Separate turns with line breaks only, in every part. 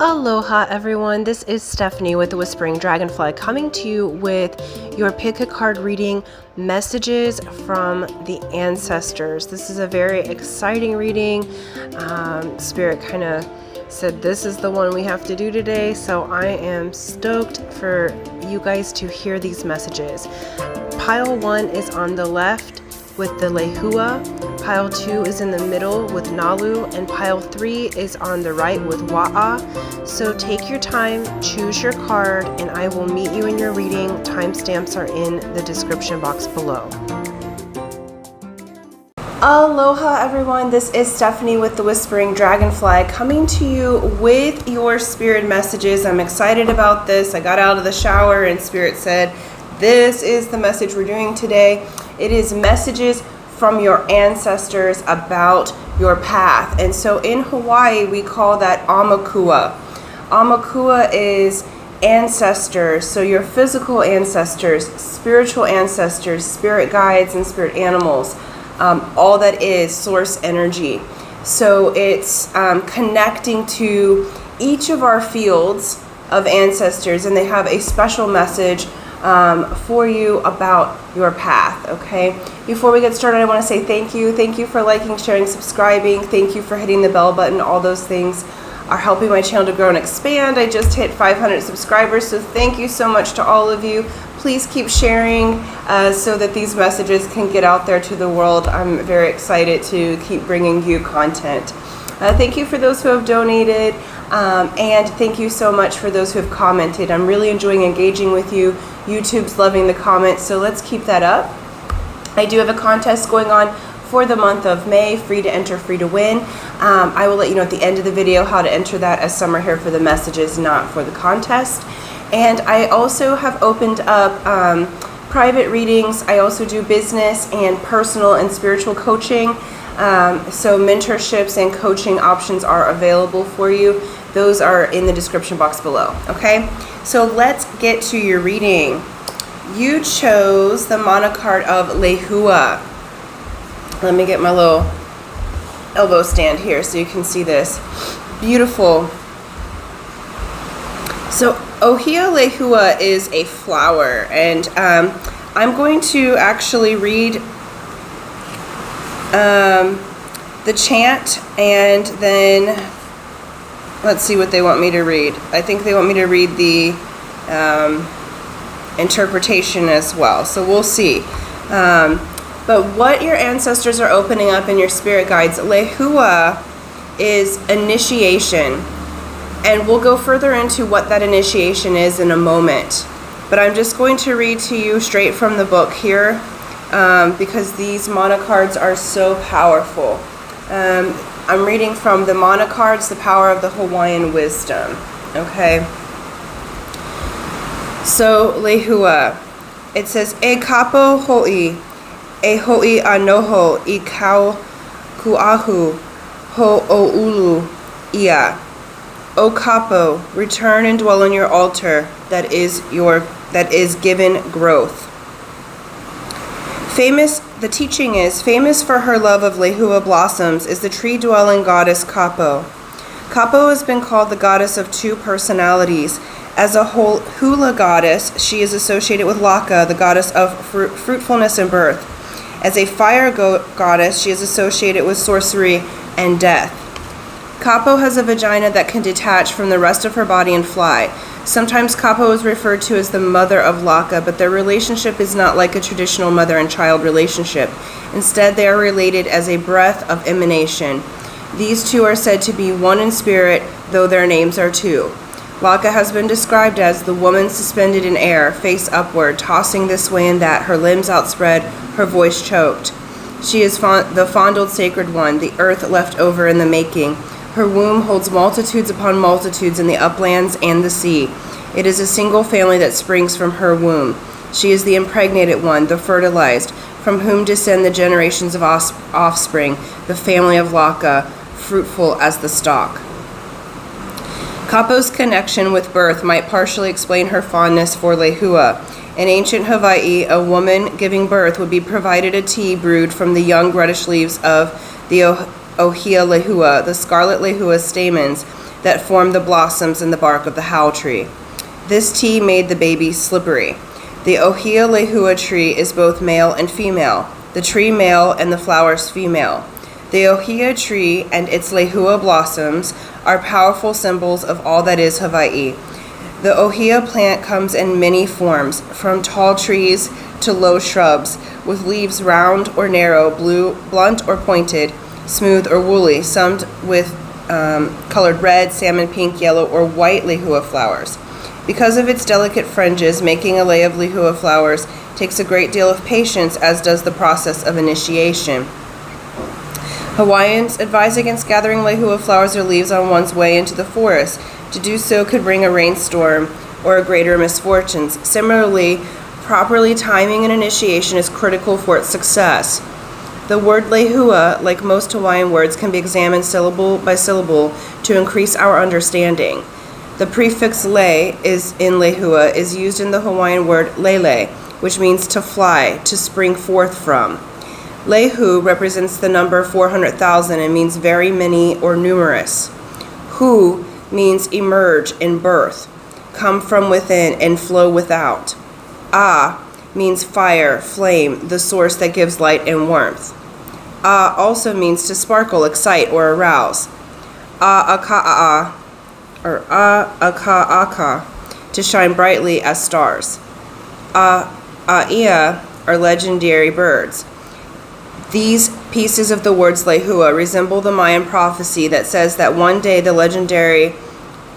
Aloha everyone, this is Stephanie with the Whispering Dragonfly coming to you with your pick a card reading, messages from the ancestors. This is a very exciting reading. Spirit kind of said this is the one we have to do today, so I am stoked for you guys to hear these messages. Pile 1 is on the left with the Lehua, pile 2 is in the middle with Nalu, and pile 3 is on the right with Wa'a. So take your time, choose your card, and I will meet you in your reading. Timestamps are in the description box below. Aloha everyone, this is Stephanie with the Whispering Dragonfly coming to you with your spirit messages. I'm excited about this. I got out of the shower and Spirit said, this is the message we're doing today. It is messages from your ancestors about your path. And so in Hawaii, we call that Aumakua. Aumakua is ancestors, so your physical ancestors, spiritual ancestors, spirit guides, and spirit animals. All that is source energy. So it's connecting to each of our fields of ancestors, and they have a special message for you about your path, okay? Before we get started, I want to say thank you. Thank you for liking, sharing, subscribing. Thank you for hitting the bell button. All those things are helping my channel to grow and expand. I just hit 500 subscribers, so thank you so much to all of you. Please keep sharing so that these messages can get out there to the world. I'm very excited to keep bringing you content. Thank you for those who have donated, and thank you so much for those who have commented. I'm really enjoying engaging with you. YouTube's loving the comments, so let's keep that up. I do have a contest going on for the month of May, free to enter, free to win. I will let you know at the end of the video how to enter that, as some are here for the messages, not for the contest. And I also have opened up private readings. I also do business and personal and spiritual coaching. So mentorships and coaching options are available for you. Those are in the description box below, okay? So let's get to your reading. You chose the mana card of Lehua. Let me get my little elbow stand here so you can see this. Beautiful. So Ohia Lehua is a flower, and I'm going to actually read the chant, and then let's see what they want me to read. I think they want me to read the interpretation as well, so we'll see. But what your ancestors are opening up in your spirit guides, Lehua is initiation. And we'll go further into what that initiation is in a moment. But I'm just going to read to you straight from the book here because these mana cards are so powerful. I'm reading from the mana cards, The Power of the Hawaiian Wisdom. Okay. So, Lehua. It says, E kapo hoi, e hoi anoho, I kau kuahu, ho oulu ia. O Kapo, return and dwell on your altar that is given growth. The teaching is, famous for her love of Lehua blossoms is the tree-dwelling goddess Kapo. Kapo has been called the goddess of two personalities. As a whole hula goddess, she is associated with Laka, the goddess of fruitfulness and birth. As a fire goddess, she is associated with sorcery and death. Kapo has a vagina that can detach from the rest of her body and fly. Sometimes Kapo is referred to as the mother of Laka, but their relationship is not like a traditional mother and child relationship. Instead, they are related as a breath of emanation. These two are said to be one in spirit, though their names are two. Laka has been described as the woman suspended in air, face upward, tossing this way and that, her limbs outspread, her voice choked. She is the fondled sacred one, the earth left over in the making. Her womb holds multitudes upon multitudes in the uplands and the sea. It is a single family that springs from her womb. She is the impregnated one, the fertilized, from whom descend the generations of offspring, the family of Laka, fruitful as the stalk. Kapo's connection with birth might partially explain her fondness for Lehua. In ancient Hawaii, a woman giving birth would be provided a tea brewed from the young reddish leaves of the Ohia Lehua, the scarlet Lehua stamens, that formed the blossoms in the bark of the hau tree. This tea made the baby slippery. The ohia lehua tree is both male and female, the tree male and the flowers female. The ohia tree and its lehua blossoms are powerful symbols of all that is Hawaii. The ohia plant comes in many forms, from tall trees to low shrubs, with leaves round or narrow, blue, blunt or pointed, smooth or woolly, some with colored red, salmon pink, yellow, or white lehua flowers. Because of its delicate fringes, making a lei of lehua flowers takes a great deal of patience, as does the process of initiation. Hawaiians advise against gathering lehua flowers or leaves on one's way into the forest. To do so could bring a rainstorm or a greater misfortunes. Similarly, properly timing an initiation is critical for its success. The word lehua, like most Hawaiian words, can be examined syllable by syllable to increase our understanding. The prefix le is in lehua is used in the Hawaiian word lele, which means to fly, to spring forth from. Lehu represents the number 400,000 and means very many or numerous. Hu means emerge in birth, come from within and flow without. A means fire, flame, the source that gives light and warmth. A also means to sparkle, excite, or arouse. A-aka-a, or a-aka-aka, to shine brightly as stars. A-a-ia are legendary birds. These pieces of the words lehua resemble the Mayan prophecy that says that one day the legendary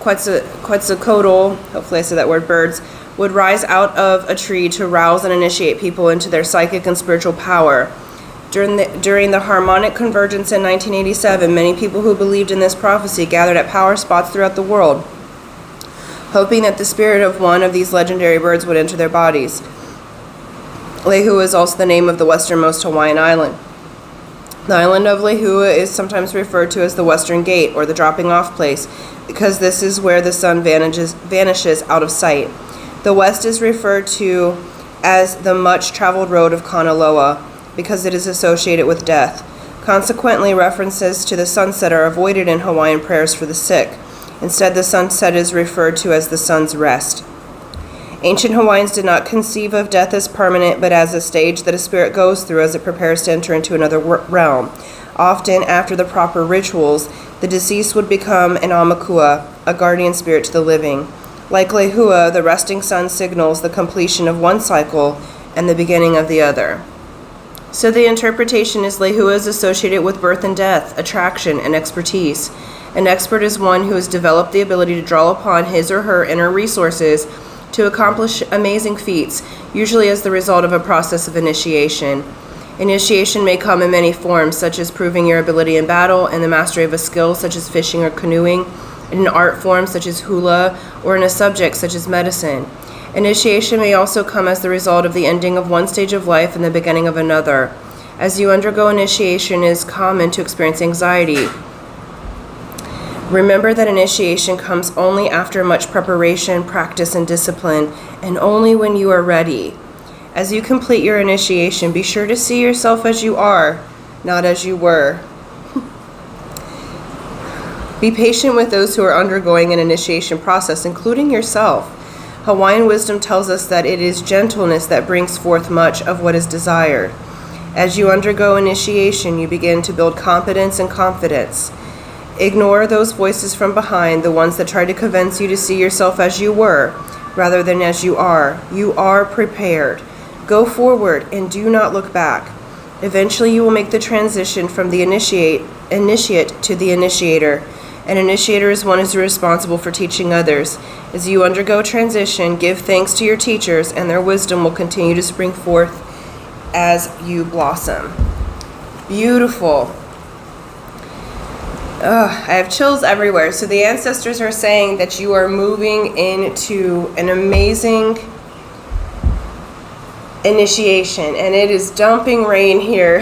Quetzalcoatl, hopefully I said that word, birds, would rise out of a tree to rouse and initiate people into their psychic and spiritual power. During the harmonic convergence in 1987, many people who believed in this prophecy gathered at power spots throughout the world, hoping that the spirit of one of these legendary birds would enter their bodies. Lehua is also the name of the westernmost Hawaiian island. The island of Lehua is sometimes referred to as the Western Gate, or the dropping off place, because this is where the sun vanishes out of sight. The west is referred to as the much traveled road of Kanaloa, because it is associated with death. Consequently, references to the sunset are avoided in Hawaiian prayers for the sick. Instead, the sunset is referred to as the sun's rest. Ancient Hawaiians did not conceive of death as permanent, but as a stage that a spirit goes through as it prepares to enter into another realm. Often, after the proper rituals, the deceased would become an aumakua, a guardian spirit to the living. Like Lehua, the resting sun signals the completion of one cycle and the beginning of the other. So the interpretation is Lehua is associated with birth and death, attraction, and expertise. An expert is one who has developed the ability to draw upon his or her inner resources to accomplish amazing feats, usually as the result of a process of initiation. Initiation may come in many forms, such as proving your ability in battle, and the mastery of a skill such as fishing or canoeing, in an art form such as hula, or in a subject such as medicine. Initiation may also come as the result of the ending of one stage of life and the beginning of another. As you undergo initiation, it is common to experience anxiety. Remember that initiation comes only after much preparation, practice, and discipline, and only when you are ready. As you complete your initiation, be sure to see yourself as you are, not as you were. Be patient with those who are undergoing an initiation process, including yourself. Hawaiian wisdom tells us that it is gentleness that brings forth much of what is desired. As you undergo initiation, you begin to build competence and confidence. Ignore those voices from behind, the ones that try to convince you to see yourself as you were, rather than as you are. You are prepared. Go forward and do not look back. Eventually you will make the transition from the initiate to the initiator. An initiator is one who is responsible for teaching others. As you undergo transition, give thanks to your teachers, and their wisdom will continue to spring forth as you blossom. Beautiful. I have chills everywhere. So the ancestors are saying that you are moving into an amazing initiation, and it is dumping rain here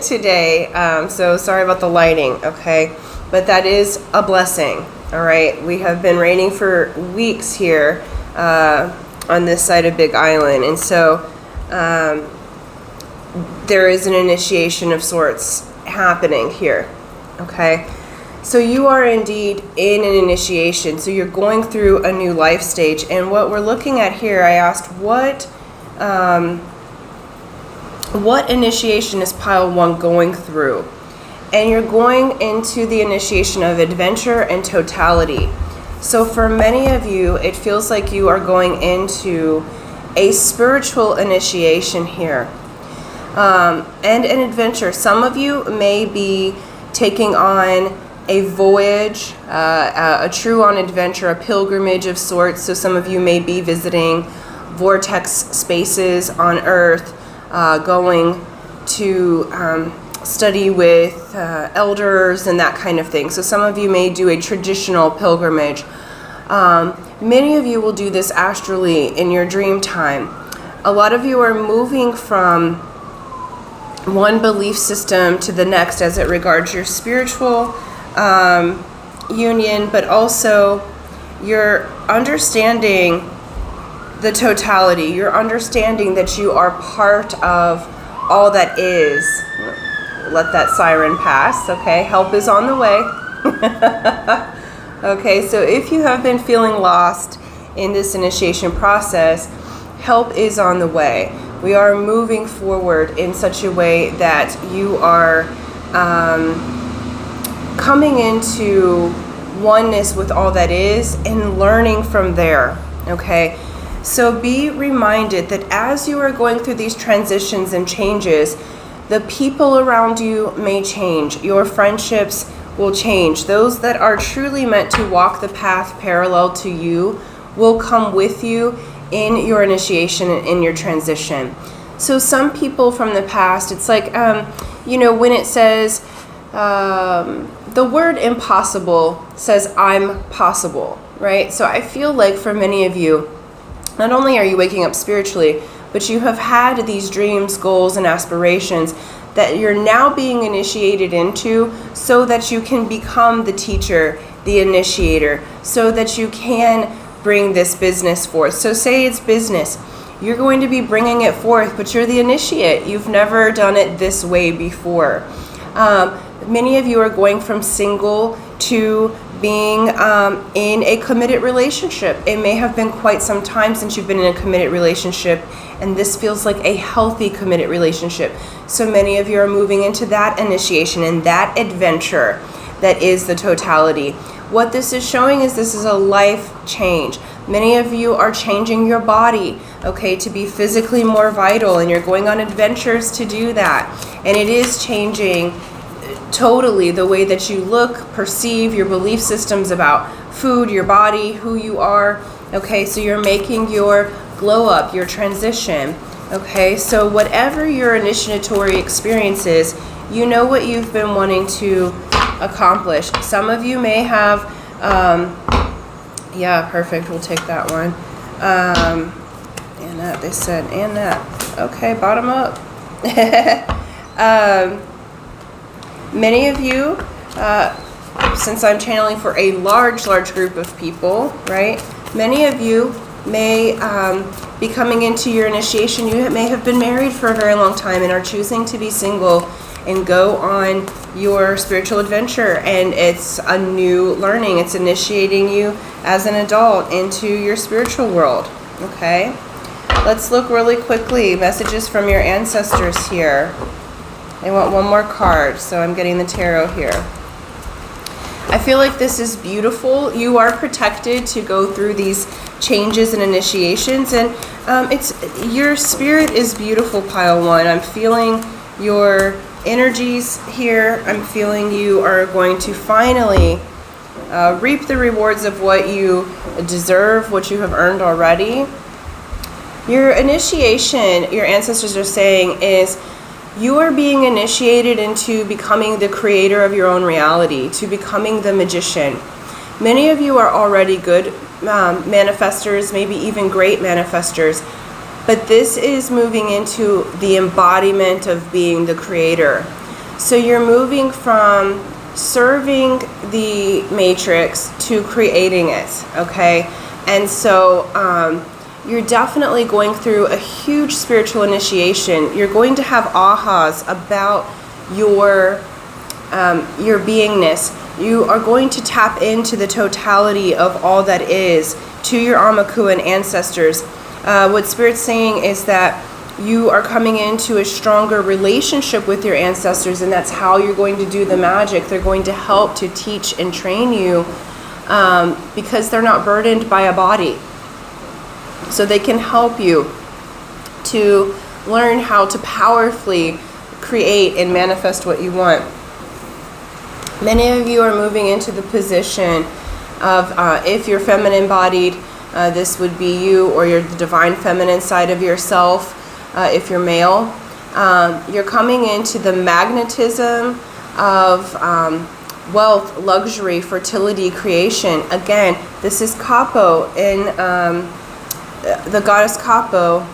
today. So sorry about the lighting, okay? But that is a blessing, all right? We have been raining for weeks here on this side of Big Island, and so there is an initiation of sorts happening here, okay? So you are indeed in an initiation. So you're going through a new life stage. And what we're looking at here, I asked, what initiation is pile 1 going through? And you're going into the initiation of adventure and totality. So for many of you, it feels like you are going into a spiritual initiation here. And an adventure. Some of you may be taking on a voyage, a true on adventure, a pilgrimage of sorts. So some of you may be visiting vortex spaces on Earth, going to study with elders and that kind of thing. So some of you may do a traditional pilgrimage. Many of you will do this astrally in your dream time. A lot of you are moving from one belief system to the next as it regards your spiritual union, but also you're understanding the totality. You're understanding that you are part of all that is. Let that siren pass, okay? Help is on the way. Okay, so if you have been feeling lost in this initiation process, help is on the way. We are moving forward in such a way that you are coming into oneness with all that is and learning from there, okay? So be reminded that as you are going through these transitions and changes, the people around you may change. Your friendships will change. Those that are truly meant to walk the path parallel to you will come with you in your initiation and in your transition. So some people from the past, it's like, when it says, the word impossible says I'm possible, right? So I feel like for many of you, not only are you waking up spiritually, but you have had these dreams, goals, and aspirations that you're now being initiated into so that you can become the teacher, the initiator, so that you can bring this business forth. So say it's business. You're going to be bringing it forth, but you're the initiate. You've never done it this way before. Many of you are going from single to being in a committed relationship. It may have been quite some time since you've been in a committed relationship, and this feels like a healthy committed relationship. So many of you are moving into that initiation and that adventure that is the totality. What this is showing is this is a life change. Many of you are changing your body, okay, to be physically more vital, and you're going on adventures to do that. And it is changing totally the way that you look, perceive, your belief systems about food, your body, who you are. Okay, so you're making your glow up, your transition. Okay, so whatever your initiatory experience is, you know what you've been wanting to accomplish. Some of you may have, yeah, perfect, we'll take that one. And that, they said, and that. Okay, bottom up. Many of you, since I'm channeling for a large group of people, right? Many of you may be coming into your initiation. You may have been married for a very long time and are choosing to be single and go on your spiritual adventure. And it's a new learning. It's initiating you as an adult into your spiritual world, okay? Let's look really quickly. Messages from your ancestors here. I want one more card, so I'm getting the tarot here. I feel like this is beautiful. You are protected to go through these changes and initiations, and your spirit is beautiful, pile one. I'm feeling your energies here. I'm feeling you are going to finally reap the rewards of what you deserve, what you have earned already. Your initiation, your ancestors are saying, is you are being initiated into becoming the creator of your own reality, to becoming the magician. Many of you are already good manifestors, maybe even great manifestors, but this is moving into the embodiment of being the creator. So you're moving from serving the matrix to creating it, okay? And so you're definitely going through a huge spiritual initiation. You're going to have ahas about your beingness. you are going to tap into the totality of all that is to your Aumakua and ancestors. What Spirit's saying is that you are coming into a stronger relationship with your ancestors, and that's how you're going to do the magic. They're going to help to teach and train you because they're not burdened by a body. So they can help you to learn how to powerfully create and manifest what you want. Many of you are moving into the position of, if you're feminine bodied, this would be you, or you're the divine feminine side of yourself. If you're male, you're coming into the magnetism of wealth, luxury, fertility, creation. Again, this is Kapo in the goddess Kapo.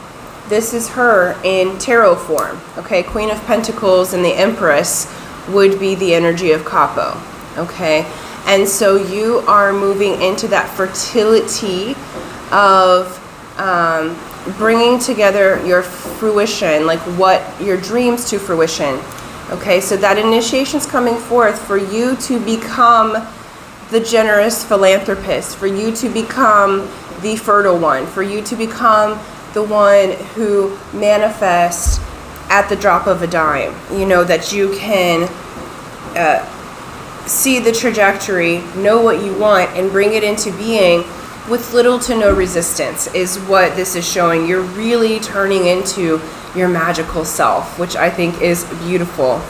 This is her in tarot form. Okay, Queen of Pentacles and the Empress would be the energy of Kapo. Okay, and so you are moving into that fertility of bringing together your fruition, like what your dreams to fruition. Okay, so that initiation's coming forth for you to become the generous philanthropist, for you to become the fertile one, for you to become the one who manifests at the drop of a dime. You know, that you can see the trajectory, know what you want, and bring it into being with little to no resistance is what this is showing. You're really turning into your magical self, which I think is beautiful.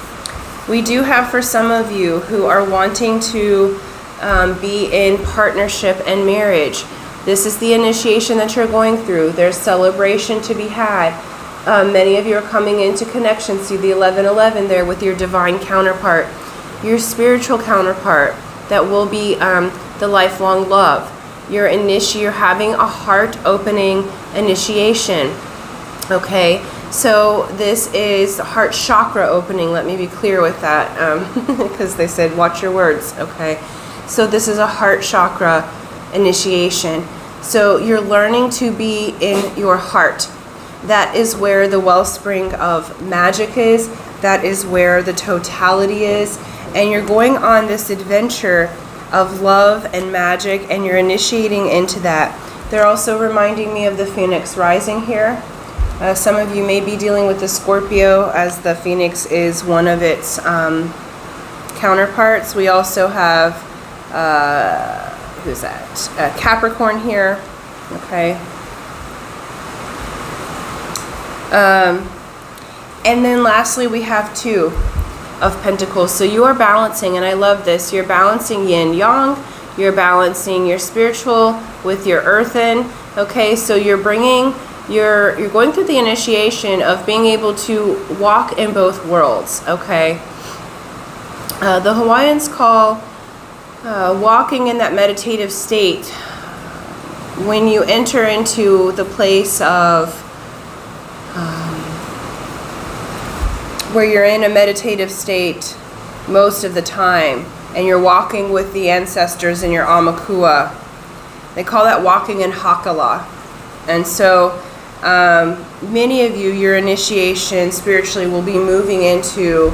We do have, for some of you who are wanting to be in partnership and marriage, this is the initiation that you're going through. There's celebration to be had. Many of you are coming into connection. See the 1111 there with your divine counterpart, your spiritual counterpart that will be the lifelong love. You're having a heart-opening initiation. Okay, so this is heart chakra opening. Let me be clear with that, because they said watch your words. Okay, so this is a heart chakra initiation. So you're learning to be in your heart. That is where the wellspring of magic is. That is where the totality is. And you're going on this adventure of love and magic, and you're initiating into that. They're also reminding me of the Phoenix rising here. Some of you may be dealing with the Scorpio, as the Phoenix is one of its counterparts. We also have, who's that? Capricorn here. Okay. And then lastly, we have Two of Pentacles. So you are balancing, and I love this. You're balancing yin yang. You're balancing your spiritual with your earthen. Okay, so you're bringing you're going through the initiation of being able to walk in both worlds. Okay. The Hawaiians call walking in that meditative state when you enter into the place of where you're in a meditative state most of the time, and you're walking with the ancestors in your Aumakua. They call that walking in Hakala. And so many of you, your initiation spiritually will be moving into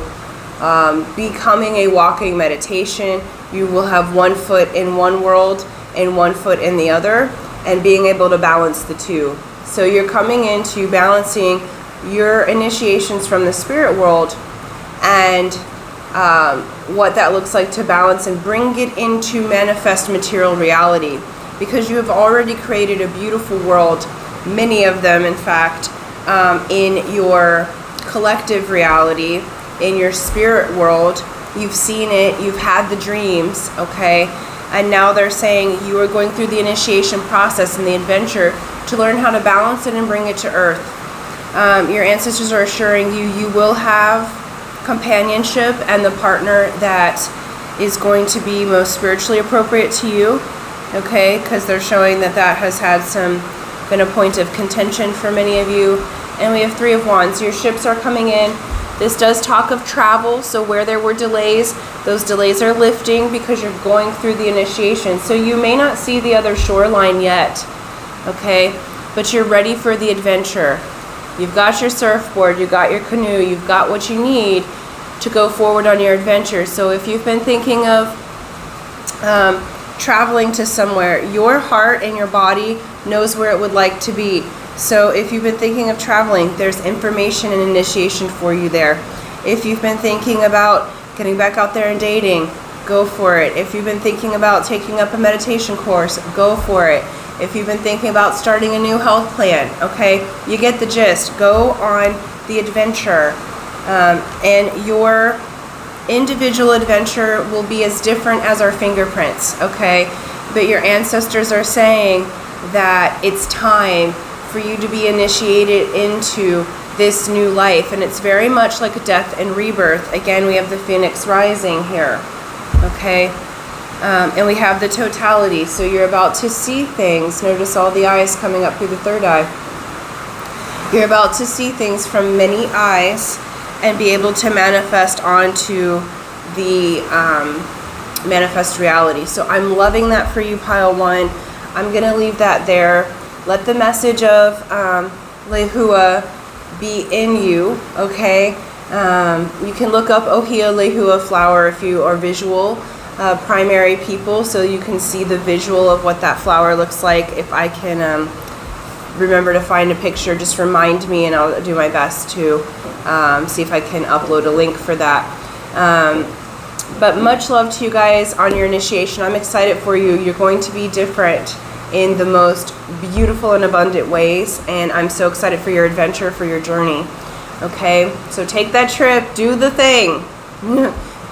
becoming a walking meditation. You will have one foot in one world and one foot in the other, and being able to balance the two. So you're coming into balancing your initiations from the spirit world and what that looks like to balance and bring it into manifest material reality, because you have already created a beautiful world, many of them in fact, in your collective reality, in your spirit world. You've seen it, you've had the dreams, okay, and now they're saying you are going through the initiation process and the adventure to learn how to balance it and bring it to earth. Your ancestors are assuring you you will have companionship and the partner that is going to be most spiritually appropriate to you, okay, because they're showing that that has been a point of contention for many of you. And we have Three of Wands. Your ships are coming in. This does talk of travel, so where there were delays, those delays are lifting because you're going through the initiation. So you may not see the other shoreline yet, okay, but you're ready for the adventure. You've got your surfboard, you've got your canoe, you've got what you need to go forward on your adventure. So if you've been thinking of traveling to somewhere. Your heart and your body knows where it would like to be. So if you've been thinking of traveling, there's information and initiation for you there. If you've been thinking about getting back out there and dating, go for it. If you've been thinking about taking up a meditation course, go for it. If you've been thinking about starting a new health plan, okay, you get the gist. Go on the adventure. And your individual adventure will be as different as our fingerprints, okay? But your ancestors are saying that it's time for you to be initiated into this new life, and it's very much like a death and rebirth. Again, we have the phoenix rising here, okay? And we have the totality, so you're about to see things. Notice all the eyes coming up through the third eye. You're about to see things from many eyes and be able to manifest onto the manifest reality. So I'm loving that for you, pile one. I'm going to leave that there. Let the message of Lehua be in you, okay? You can look up Ohia Lehua flower if you are visual primary people, so you can see the visual of what that flower looks like. If I can remember to find a picture, just remind me and I'll do my best to see if I can upload a link for that. But much love to you guys on your initiation. I'm excited for you. You're going to be different in the most beautiful and abundant ways, and I'm so excited for your adventure, for your journey. Okay, so take that trip, do the thing.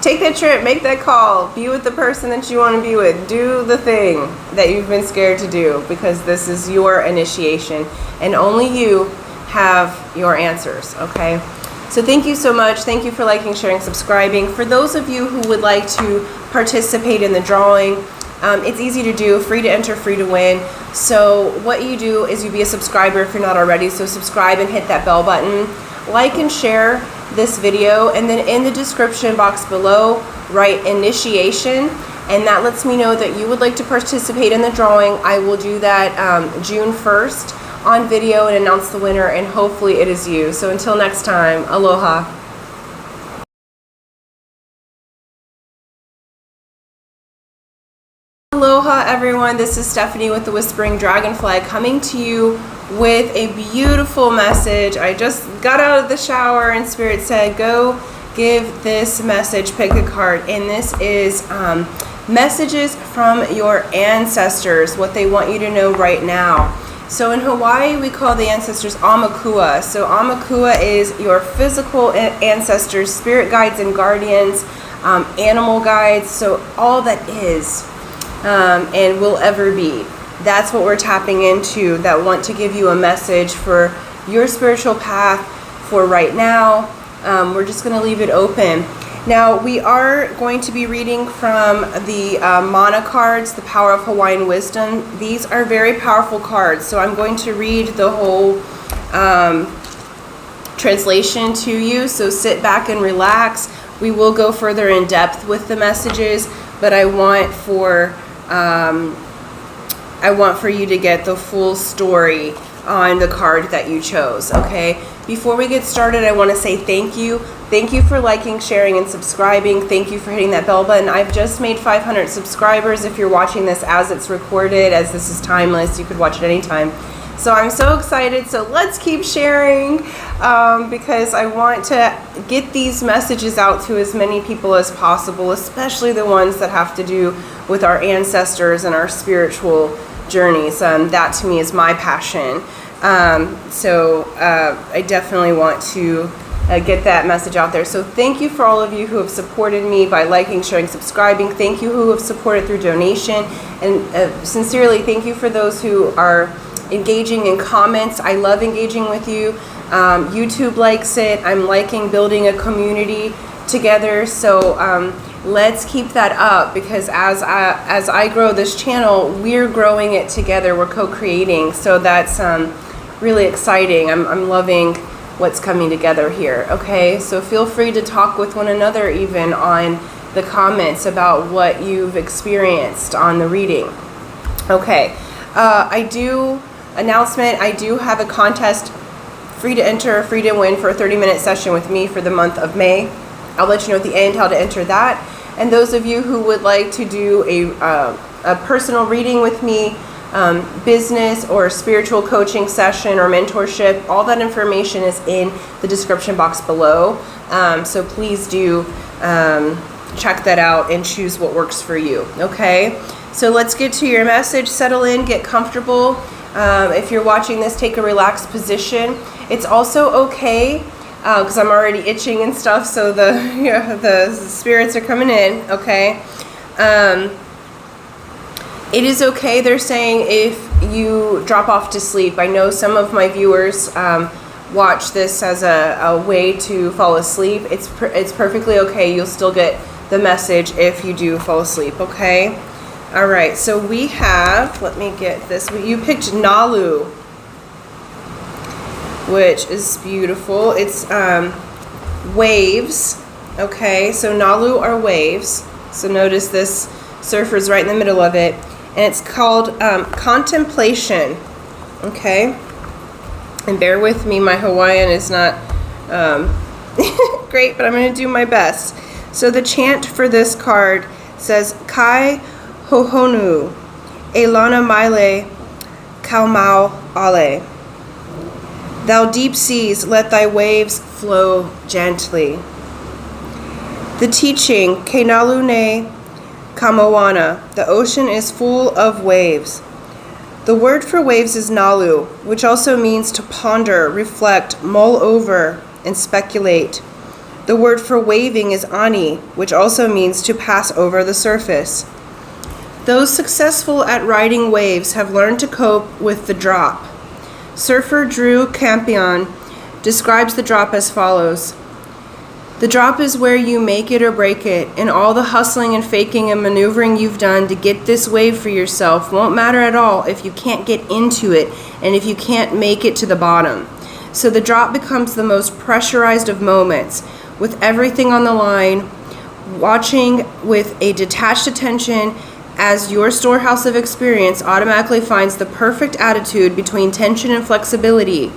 Take that trip, make that call, be with the person that you want to be with, do the thing that you've been scared to do, because this is your initiation and only you have your answers. Okay, so thank you so much. Thank you for liking, sharing, subscribing. For those of you who would like to participate in the drawing, it's easy to do, free to enter, free to win. So what you do is you be a subscriber if you're not already. So subscribe and hit that bell button. Like and share this video, and then in the description box below, write initiation, and that lets me know that you would like to participate in the drawing. I will do that June 1st on video and announce the winner, and hopefully it is you. So until next time, aloha. Aloha everyone, this is Stephanie with the Whispering Dragonfly coming to you with a beautiful message. I just got out of the shower and Spirit said go give this message, pick a card, and this is messages from your ancestors, what they want you to know right now. So in Hawaii we call the ancestors Amakua. So Amakua is your physical ancestors, spirit guides and guardians, animal guides, so all that is and will ever be. That's what we're tapping into, that want to give you a message for your spiritual path for right now. We're just going to leave it open. Now, we are going to be reading from the Mana cards, the Power of Hawaiian Wisdom. These are very powerful cards, so I'm going to read the whole translation to you, so sit back and relax. We will go further in depth with the messages, but I want for you to get the full story on the card that you chose, okay? Before we get started, I want to say thank you. Thank you for liking, sharing, and subscribing. Thank you for hitting that bell button. I've just made 500 subscribers. If you're watching this as it's recorded, as this is timeless, you could watch it anytime. So I'm so excited. So let's keep sharing because I want to get these messages out to as many people as possible, especially the ones that have to do with our ancestors and our spiritual journeys. That to me is my passion. I definitely want to get that message out there. So thank you for all of you who have supported me by liking, sharing, subscribing. Thank you who have supported through donation. And sincerely, thank you for those who are engaging in comments. I love engaging with you. YouTube likes it. I'm liking building a community together. So let's keep that up, because as I grow this channel, we're growing it together. We're co-creating. So that's really exciting. I'm loving what's coming together here. Okay, so feel free to talk with one another even on the comments about what you've experienced on the reading. Okay, I do have a contest, free to enter, free to win, for a 30-minute session with me for the month of May. I'll let you know at the end how to enter that. And those of you who would like to do a personal reading with me, business or spiritual coaching session or mentorship, all that information is in the description box below. So please do check that out and choose what works for you. Okay, so let's get to your message. Settle in, get comfortable. If you're watching this, take a relaxed position. It's also okay, because I'm already itching and stuff, so the spirits are coming in, okay? It is okay, they're saying, if you drop off to sleep. I know some of my viewers watch this as a way to fall asleep. It's perfectly okay. You'll still get the message if you do fall asleep, okay? All right, so we have, let me get this. You picked Nalu, which is beautiful. It's waves, okay? So Nalu are waves. So notice this surfer's right in the middle of it. And it's called contemplation, okay? And bear with me, my Hawaiian is not great, but I'm going to do my best. So the chant for this card says, Kai Hohonu, Elana Maile, Kaumau Ale. Thou deep seas, let thy waves flow gently. The teaching, Kenalu ne Kamoana, the ocean is full of waves. The word for waves is Nalu, which also means to ponder, reflect, mull over, and speculate. The word for waving is Ani, which also means to pass over the surface. Those successful at riding waves have learned to cope with the drop. Surfer Drew Campion describes the drop as follows. The drop is where you make it or break it, and all the hustling and faking and maneuvering you've done to get this wave for yourself won't matter at all if you can't get into it and if you can't make it to the bottom. So the drop becomes the most pressurized of moments, with everything on the line, watching with a detached attention as your storehouse of experience automatically finds the perfect attitude between tension and flexibility.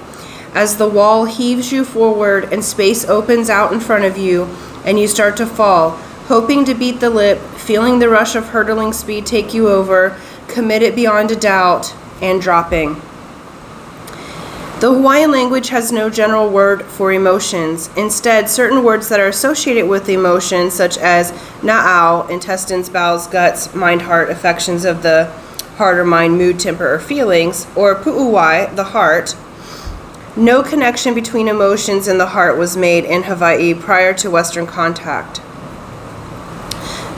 As the wall heaves you forward and space opens out in front of you and you start to fall, hoping to beat the lip, feeling the rush of hurtling speed take you over, committed beyond a doubt, and dropping. The Hawaiian language has no general word for emotions. Instead, certain words that are associated with emotions, such as na'au, intestines, bowels, guts, mind, heart, affections of the heart or mind, mood, temper, or feelings, or pu'uwai, the heart. No connection between emotions and the heart was made in Hawaii prior to Western contact.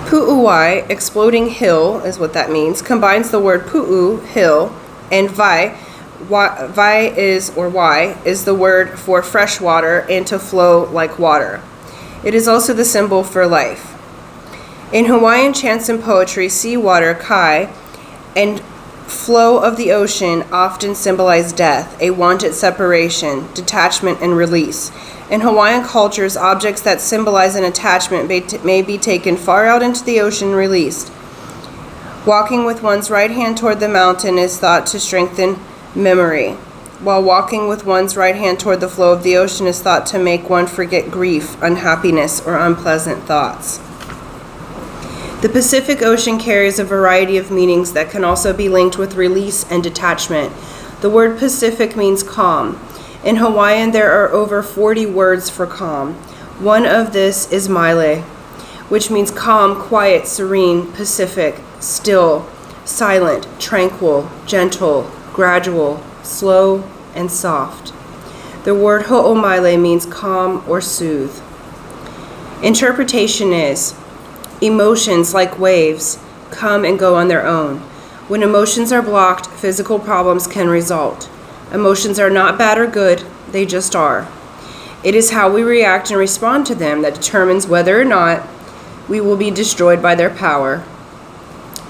Pu'uwai, exploding hill, is what that means, combines the word pu'u, hill, and vai is the word for fresh water and to flow like water. It is also the symbol for life. In Hawaiian chants and poetry, seawater, kai, and flow of the ocean often symbolize death, a wanted separation, detachment, and release. In Hawaiian cultures, objects that symbolize an attachment may be taken far out into the ocean and released. Walking with one's right hand toward the mountain is thought to strengthen memory, while walking with one's right hand toward the flow of the ocean is thought to make one forget grief, unhappiness, or unpleasant thoughts. The Pacific Ocean carries a variety of meanings that can also be linked with release and detachment. The word Pacific means calm. In Hawaiian, there are over 40 words for calm. One of this is Maile, which means calm, quiet, serene, Pacific, still, silent, tranquil, gentle, gradual, slow, and soft. The word ho'omaile means calm or soothe. Interpretation is, emotions, like waves, come and go on their own. When emotions are blocked, physical problems can result. Emotions are not bad or good, they just are. It is how we react and respond to them that determines whether or not we will be destroyed by their power.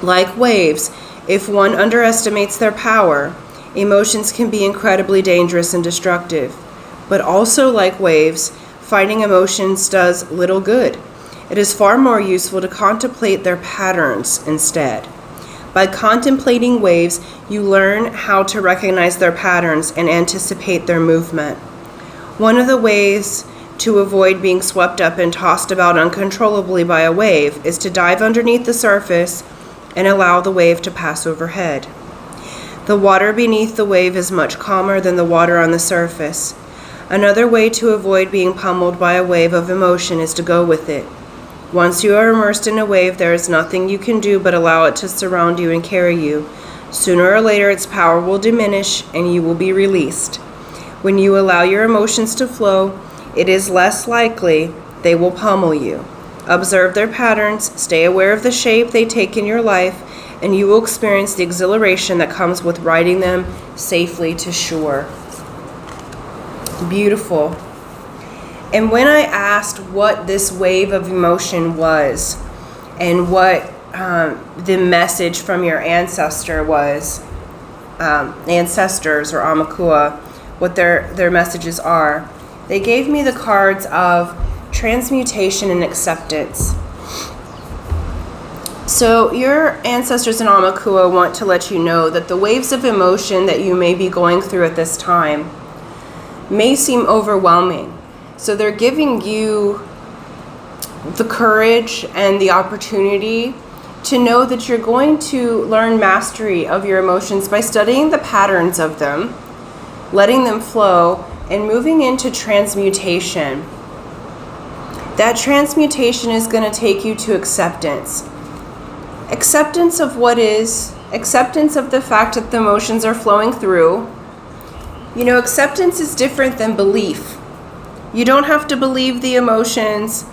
Like waves, if one underestimates their power, emotions can be incredibly dangerous and destructive. But also like waves, fighting emotions does little good. It is far more useful to contemplate their patterns instead. By contemplating waves, you learn how to recognize their patterns and anticipate their movement. One of the ways to avoid being swept up and tossed about uncontrollably by a wave is to dive underneath the surface and allow the wave to pass overhead. The water beneath the wave is much calmer than the water on the surface. Another way to avoid being pummeled by a wave of emotion is to go with it. Once you are immersed in a wave, there is nothing you can do but allow it to surround you and carry you. Sooner or later, its power will diminish and you will be released. When you allow your emotions to flow, it is less likely they will pummel you. Observe their patterns, stay aware of the shape they take in your life, and you will experience the exhilaration that comes with riding them safely to shore. Beautiful. And when I asked what this wave of emotion was and what the message from your ancestor was, ancestors or Aumakua, what their messages are, they gave me the cards of transmutation and acceptance. So your ancestors in Aumakua want to let you know that the waves of emotion that you may be going through at this time may seem overwhelming. So they're giving you the courage and the opportunity to know that you're going to learn mastery of your emotions by studying the patterns of them, letting them flow, and moving into transmutation. That transmutation is going to take you to acceptance. Acceptance of what is, acceptance of the fact that the emotions are flowing through. You know, acceptance is different than belief. You don't have to believe the emotions.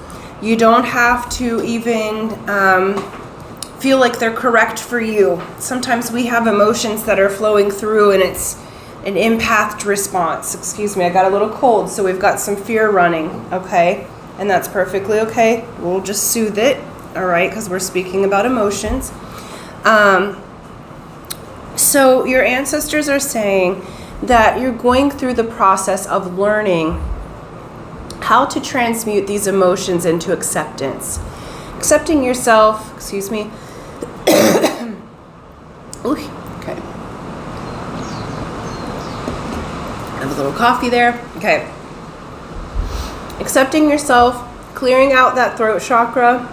You don't have to even feel like they're correct for you. Sometimes we have emotions that are flowing through and it's an empath response. Excuse me, I got a little cold, so we've got some fear running, okay? And that's perfectly okay. We'll just soothe it, all right, because we're speaking about emotions. So your ancestors are saying that you're going through the process of learning how to transmute these emotions into acceptance. Accepting yourself, excuse me. Ooh, okay. Have a little coffee there. Okay. Accepting yourself, clearing out that throat chakra,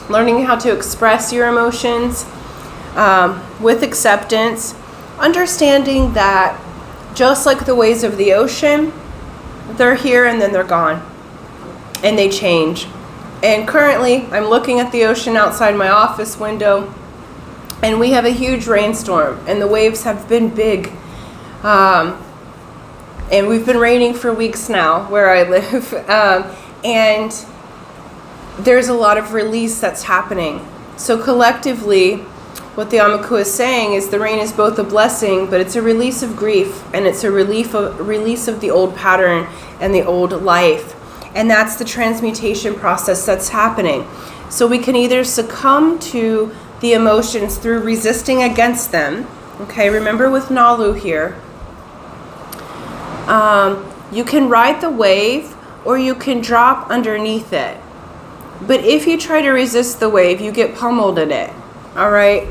learning how to express your emotions with acceptance, understanding that just like the waves of the ocean, they're here and then they're gone, and they change. And currently, I'm looking at the ocean outside my office window, and we have a huge rainstorm, and the waves have been big. And we've been raining for weeks now where I live. And there's a lot of release that's happening. So collectively, what the Aumakua is saying is the rain is both a blessing, but it's a release of grief, and it's a release of the old pattern and the old life. And that's the transmutation process that's happening. So we can either succumb to the emotions through resisting against them. Okay, remember with Nalu here. You can ride the wave or you can drop underneath it. But if you try to resist the wave, you get pummeled in it. All right?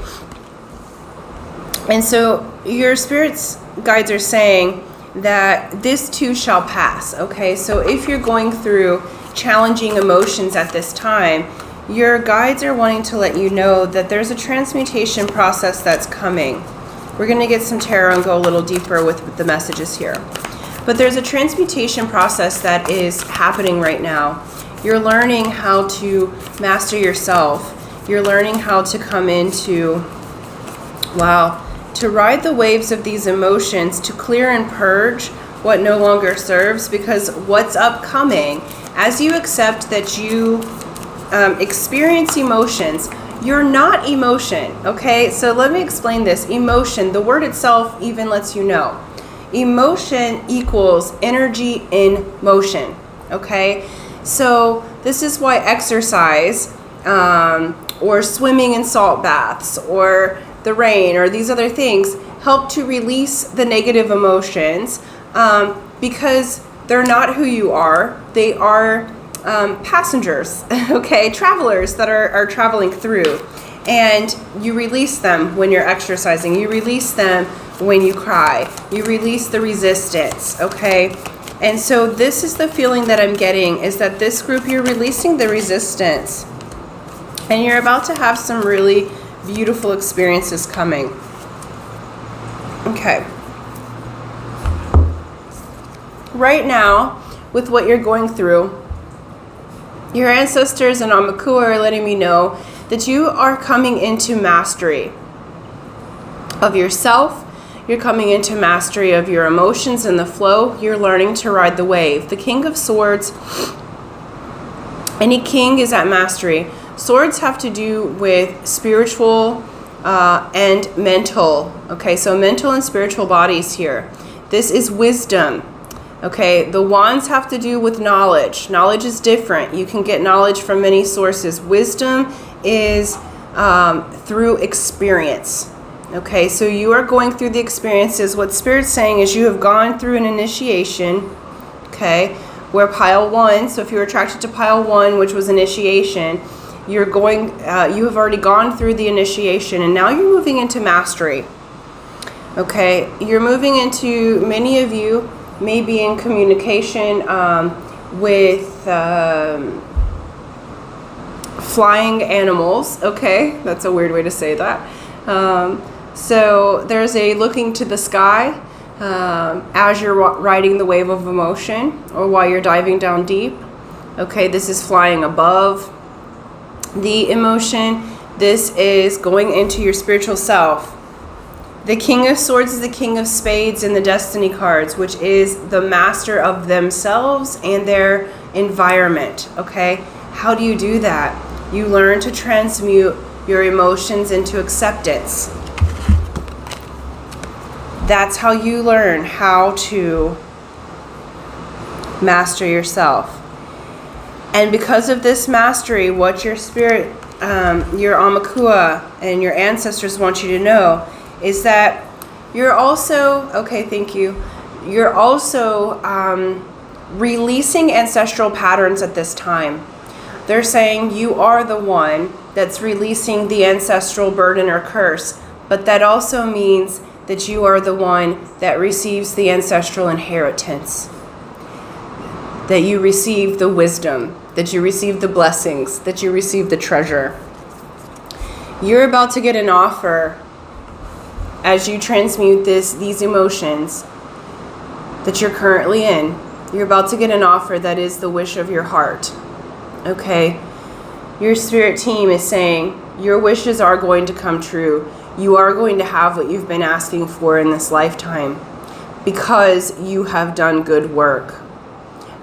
And so your spirits guides are saying that this too shall pass. Okay? So if you're going through challenging emotions at this time, your guides are wanting to let you know that there's a transmutation process that's coming. We're going to get some tarot and go a little deeper with the messages here. But there's a transmutation process that is happening right now. You're learning how to master yourself. You're learning how to come into, to ride the waves of these emotions, to clear and purge what no longer serves, because what's upcoming, as you accept that you experience emotions, you're not emotion, okay? So let me explain this. Emotion, the word itself even lets you know. Emotion equals energy in motion, okay? So this is why exercise or swimming in salt baths or the rain or these other things help to release the negative emotions because they're not who you are. They are passengers, okay, travelers that are traveling through. And you release them when you're exercising. You release them when you cry. You release the resistance, okay? And so this is the feeling that I'm getting, is that this group, you're releasing the resistance. And you're about to have some really beautiful experiences coming. Okay. Right now, with what you're going through, your ancestors and Amakua are letting me know that you are coming into mastery of yourself. You're coming into mastery of your emotions and the flow. You're learning to ride the wave. The King of Swords, any king is at mastery. Swords have to do with spiritual and mental. Okay, so mental and spiritual bodies here. This is wisdom. Okay, the wands have to do with knowledge. Knowledge is different. You can get knowledge from many sources. Wisdom is through experience. Okay, so you are going through the experiences. What Spirit's saying is you have gone through an initiation, okay, where pile 1, so if you're attracted to pile 1, which was initiation, you're going, you have already gone through the initiation, and now you're moving into mastery. Okay, you're moving into, many of you may be in communication with flying animals. Okay, that's a weird way to say that. So there's a looking to the sky as you're riding the wave of emotion, or while you're diving down deep. Okay, this is flying above the emotion. This is going into your spiritual self. The King of Swords is the King of Spades in the Destiny cards, which is the master of themselves and their environment. Okay, how do you do that? You learn to transmute your emotions into acceptance. That's how you learn how to master yourself. And because of this mastery, what your spirit, your Amakua and your ancestors want you to know is that you're also, okay, thank you, you're also releasing ancestral patterns at this time. They're saying you are the one that's releasing the ancestral burden or curse, but that also means that you are the one that receives the ancestral inheritance, that you receive the wisdom, that you receive the blessings, that you receive the treasure. You're about to get an offer as you transmute these emotions that you're currently in. You're about to get an offer that is the wish of your heart. Okay? Your spirit team is saying your wishes are going to come true. You are going to have what you've been asking for in this lifetime because you have done good work.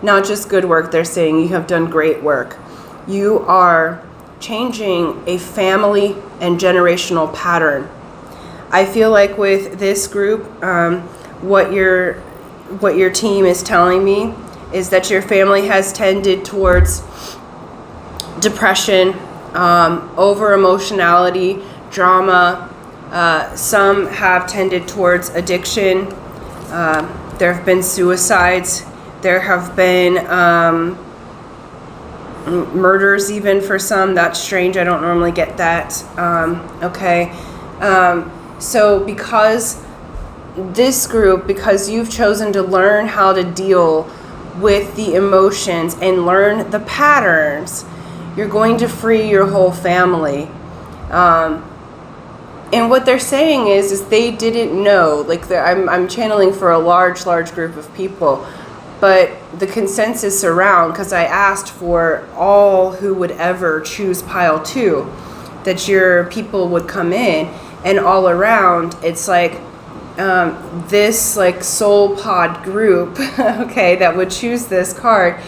Not just good work, they're saying you have done great work. You are changing a family and generational pattern. I feel like with this group, what your team is telling me is that your family has tended towards depression, over emotionality, drama. Some have tended towards addiction. There have been suicides. There have been murders even for some. That's strange. I don't normally get that. Okay. So because this group, because you've chosen to learn how to deal with the emotions and learn the patterns, you're going to free your whole family. And what they're saying is they didn't know, like I'm channeling for a large group of people, but the consensus around, because I asked for all who would ever choose pile 2, that your people would come in, and all around, it's like this like soul pod group, okay, that would choose this card.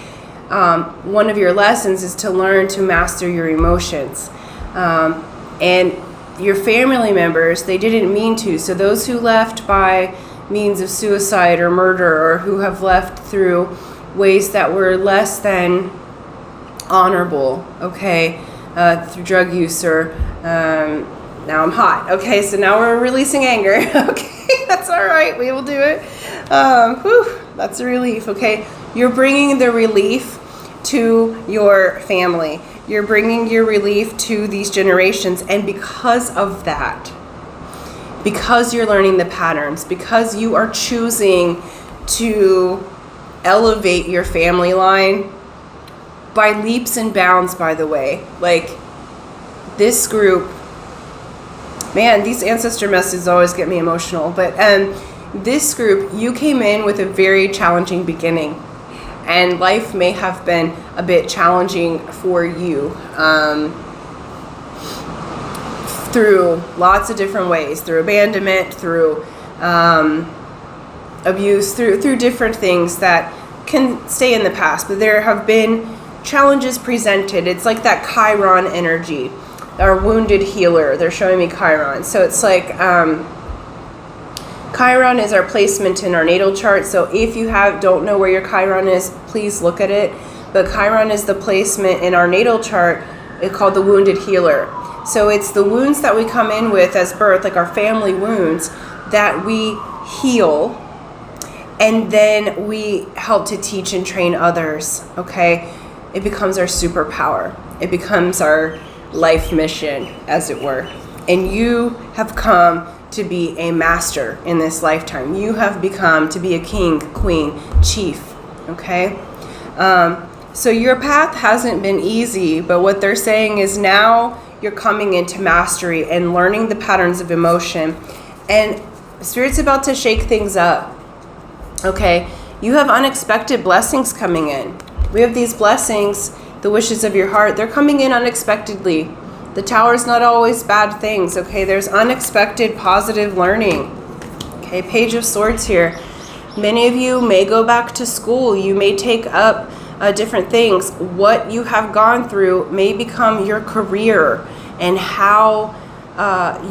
One of your lessons is to learn to master your emotions. And your family members, they didn't mean to. So those who left by means of suicide or murder, or who have left through ways that were less than honorable, okay, through drug use, or now I'm hot. Okay, so now we're releasing anger. Okay, that's all right. We will do it. That's a relief. Okay, you're bringing the relief to your family. You're bringing your relief to these generations, and because of that, because you're learning the patterns, because you are choosing to elevate your family line by leaps and bounds, by the way. Like, this group, man, these ancestor messages always get me emotional. But this group, you came in with a very challenging beginning. And life may have been a bit challenging for you through lots of different ways, through abandonment, through abuse, through different things that can stay in the past. But there have been challenges presented. It's like that Chiron energy, our wounded healer. They're showing me Chiron. So it's like Chiron is our placement in our natal chart. So if you don't know where your Chiron is, please look at it. But Chiron is the placement in our natal chart. It's called the wounded healer. So it's the wounds that we come in with as birth, like our family wounds, that we heal, and then we help to teach and train others, okay? It becomes our superpower. It becomes our life mission, as it were. And you have come to be a master in this lifetime. You have become to be a king, queen, chief, okay? So your path hasn't been easy, but what they're saying is now you're coming into mastery and learning the patterns of emotion. And Spirit's about to shake things up, okay? You have unexpected blessings coming in. We have these blessings, the wishes of your heart. They're coming in unexpectedly. The Tower's not always bad things, okay? There's unexpected positive learning. Okay, Page of Swords here. Many of you may go back to school. You may take up different things. What you have gone through may become your career, and how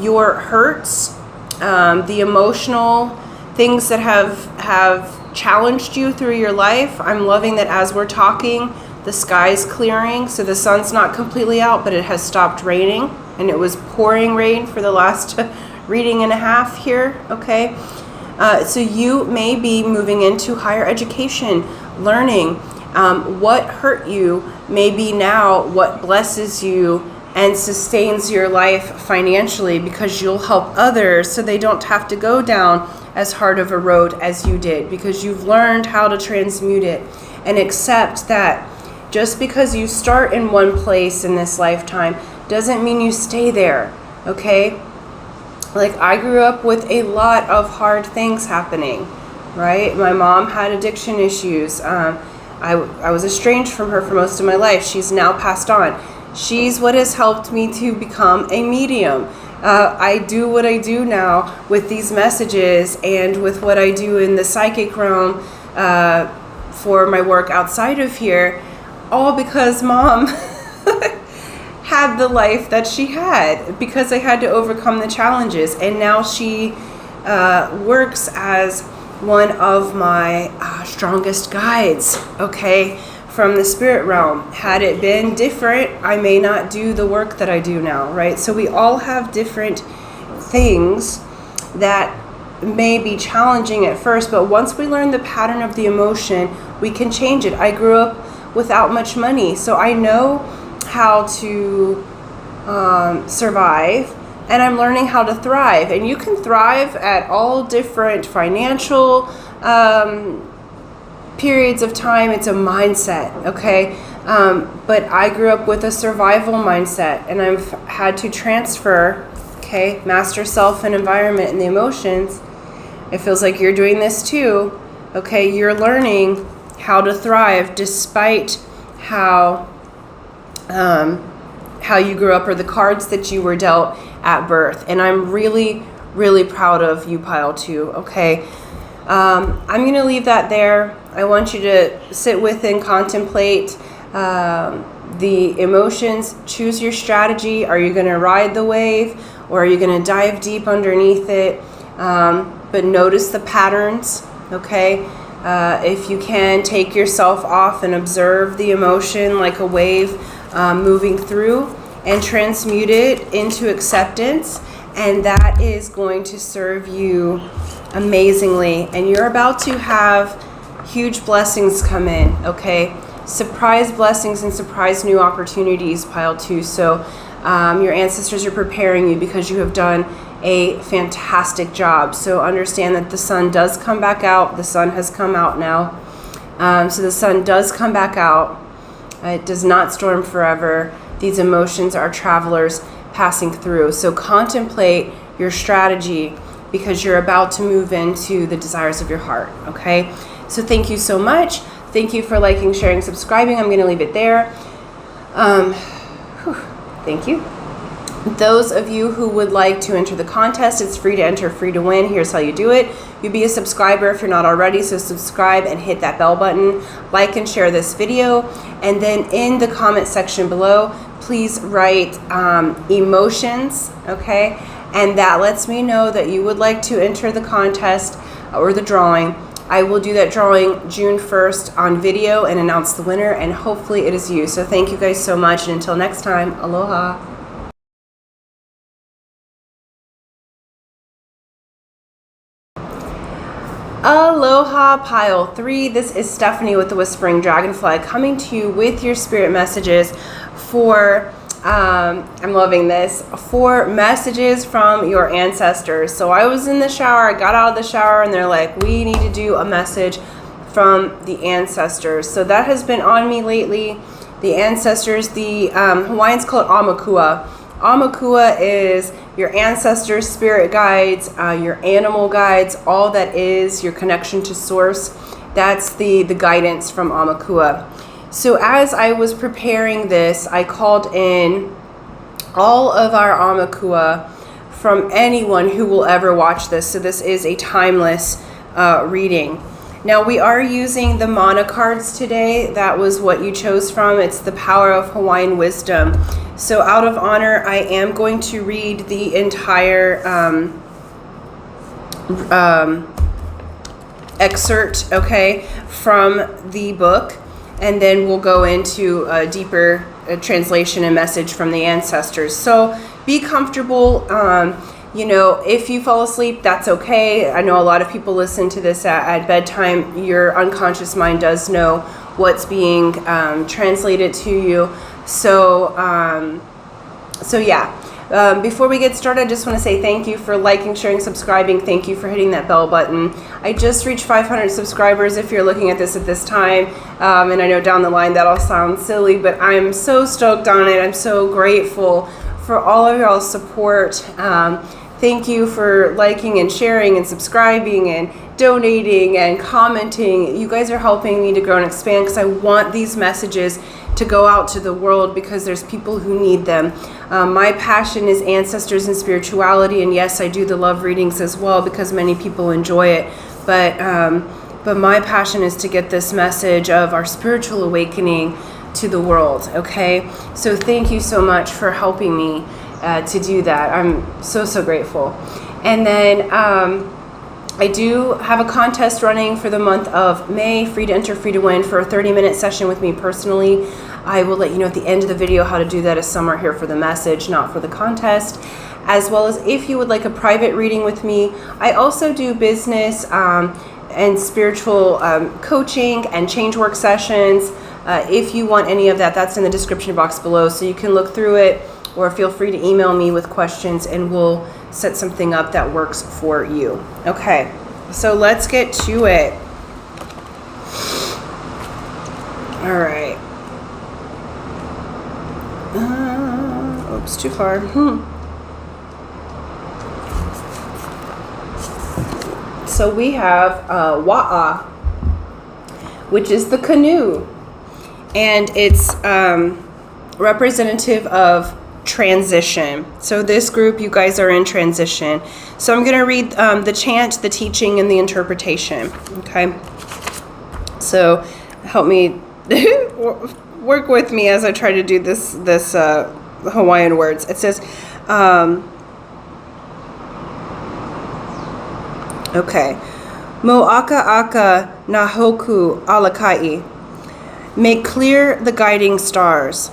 your hurts, the emotional things that have challenged you through your life. I'm loving that as we're talking, the sky's clearing, so the sun's not completely out, but it has stopped raining, and it was pouring rain for the last reading and a half here, okay? So you may be moving into higher education, learning. What hurt you may be now what blesses you and sustains your life financially, because you'll help others so they don't have to go down as hard of a road as you did, because you've learned how to transmute it and accept that just because you start in one place in this lifetime doesn't mean you stay there, okay? Like, I grew up with a lot of hard things happening, right? My mom had addiction issues. I was estranged from her for most of my life. She's now passed on. She's what has helped me to become a medium. I do what I do now with these messages and with what I do in the psychic realm for my work outside of here, all because Mom had the life that she had, because I had to overcome the challenges. And now she works as one of my strongest guides, okay, from the spirit realm. Had it been different, I may not do the work that I do now, right? So we all have different things that may be challenging at first, but once we learn the pattern of the emotion, we can change it. I grew up without much money, so I know how to survive, and I'm learning how to thrive. And you can thrive at all different financial periods of time. It's a mindset, okay? But I grew up with a survival mindset, and I've had to transfer, okay, master self and environment and the emotions. It feels like you're doing this too, okay? You're learning how to thrive despite how you grew up or the cards that you were dealt at birth. And I'm really, really proud of you, Pile 2, okay? I'm going to leave that there. I want you to sit with and contemplate the emotions. Choose your strategy. Are you going to ride the wave, or are you going to dive deep underneath it? But notice the patterns, okay? If you can, take yourself off and observe the emotion like a wave moving through, and transmute it into acceptance, and that is going to serve you amazingly. And you're about to have huge blessings come in, okay? Surprise blessings and surprise new opportunities, Pile 2. So your ancestors are preparing you because you have done a fantastic job. So understand that the sun does come back out. The sun has come out now. So the sun does come back out. It does not storm forever. These emotions are travelers passing through. So contemplate your strategy because you're about to move into the desires of your heart, okay? So thank you so much. Thank you for liking, sharing, subscribing. I'm going to leave it there. Thank you. Those of you who would like to enter the contest, it's free to enter, free to win. Here's how you do it. You be a subscriber if you're not already, so subscribe and hit that bell button. Like and share this video. And then in the comment section below, please write emotions, okay? And that lets me know that you would like to enter the contest or the drawing. I will do that drawing June 1st on video and announce the winner, and hopefully it is you. So thank you guys so much, and until next time, aloha. Aloha pile 3. This is Stephanie with the Whispering Dragonfly coming to you with your spirit messages for I'm loving this, for messages from your ancestors. So I was in the shower, I got out of the shower, and they're like, we need to do a message from the ancestors. So that has been on me lately. The ancestors, the Hawaiians call it Aumakua. Aumakua is your ancestors, spirit guides, your animal guides, all that is your connection to source. That's the guidance from Aumakua. So as I was preparing this, I called in all of our Aumakua from anyone who will ever watch this. So this is a timeless reading. Now we are using the mana cards today. That was what you chose from. It's the power of Hawaiian wisdom. So out of honor, I am going to read the entire excerpt, okay, from the book. And then we'll go into a deeper translation and message from the ancestors. So be comfortable. You know, if you fall asleep, that's okay. I know a lot of people listen to this at bedtime. Your unconscious mind does know what's being translated to you. So yeah. Before we get started, I just want to say thank you for liking, sharing, subscribing. Thank you for hitting that bell button. I just reached 500 subscribers if you're looking at this time. And I know down the line that'll sound silly, but I'm so stoked on it. I'm so grateful for all of y'all's support. Thank you for liking and sharing and subscribing and donating and commenting. You guys are helping me to grow and expand because I want these messages to go out to the world because there's people who need them. My passion is ancestors and spirituality, and yes, I do the love readings as well because many people enjoy it. But my passion is to get this message of our spiritual awakening to the world, okay? So thank you so much for helping me to do that. I'm so grateful. And then I do have a contest running for the month of May, free to enter, free to win, for a 30-minute session with me personally. I will let you know at the end of the video how to do that, as some are here for the message, not for the contest. As well as if you would like a private reading with me, I also do business and spiritual coaching and change work sessions. If you want any of that, that's in the description box below, so you can look through it, or feel free to email me with questions and we'll set something up that works for you. Okay, so let's get to it. All right. Oops, too far. So we have Wa'a, which is the canoe, and it's representative of transition. So this group, you guys are in transition. So I'm going to read the chant, the teaching, and the interpretation. Okay. So help me work with me as I try to do this Hawaiian words. It says, okay. Mo'aka aka na hoku alakai. Make clear the guiding stars.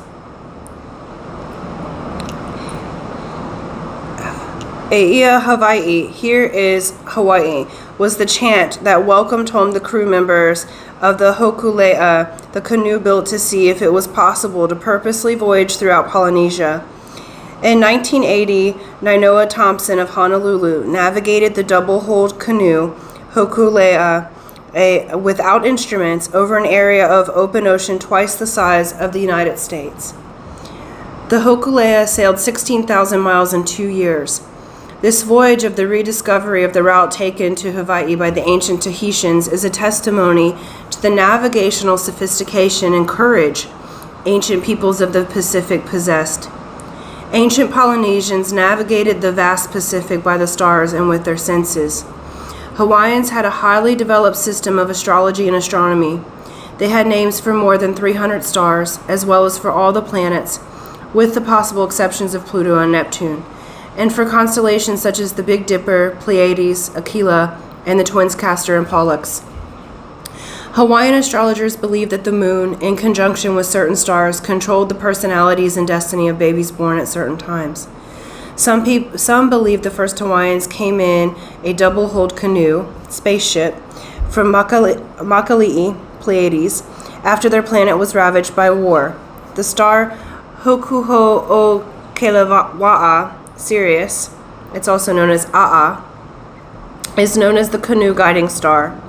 Eia Hawaii, here is Hawaii, was the chant that welcomed home the crew members of the Hokulea, the canoe built to see if it was possible to purposely voyage throughout Polynesia. In 1980, Nainoa Thompson of Honolulu navigated the double-hulled canoe, Hokulea, without instruments over an area of open ocean twice the size of the United States. The Hokulea sailed 16,000 miles in 2 years. This voyage of the rediscovery of the route taken to Hawaii by the ancient Tahitians is a testimony to the navigational sophistication and courage ancient peoples of the Pacific possessed. Ancient Polynesians navigated the vast Pacific by the stars and with their senses. Hawaiians had a highly developed system of astrology and astronomy. They had names for more than 300 stars, as well as for all the planets, with the possible exceptions of Pluto and Neptune, and for constellations such as the Big Dipper, Pleiades, Aquila, and the twins Castor and Pollux. Hawaiian astrologers believed that the moon, in conjunction with certain stars, controlled the personalities and destiny of babies born at certain times. Some believe the first Hawaiians came in a double-hulled canoe, spaceship, from Makali'i, Pleiades, after their planet was ravaged by war. The star Hokuho o Kelewa'a, Sirius, it's also known as A'a, is known as the canoe guiding star.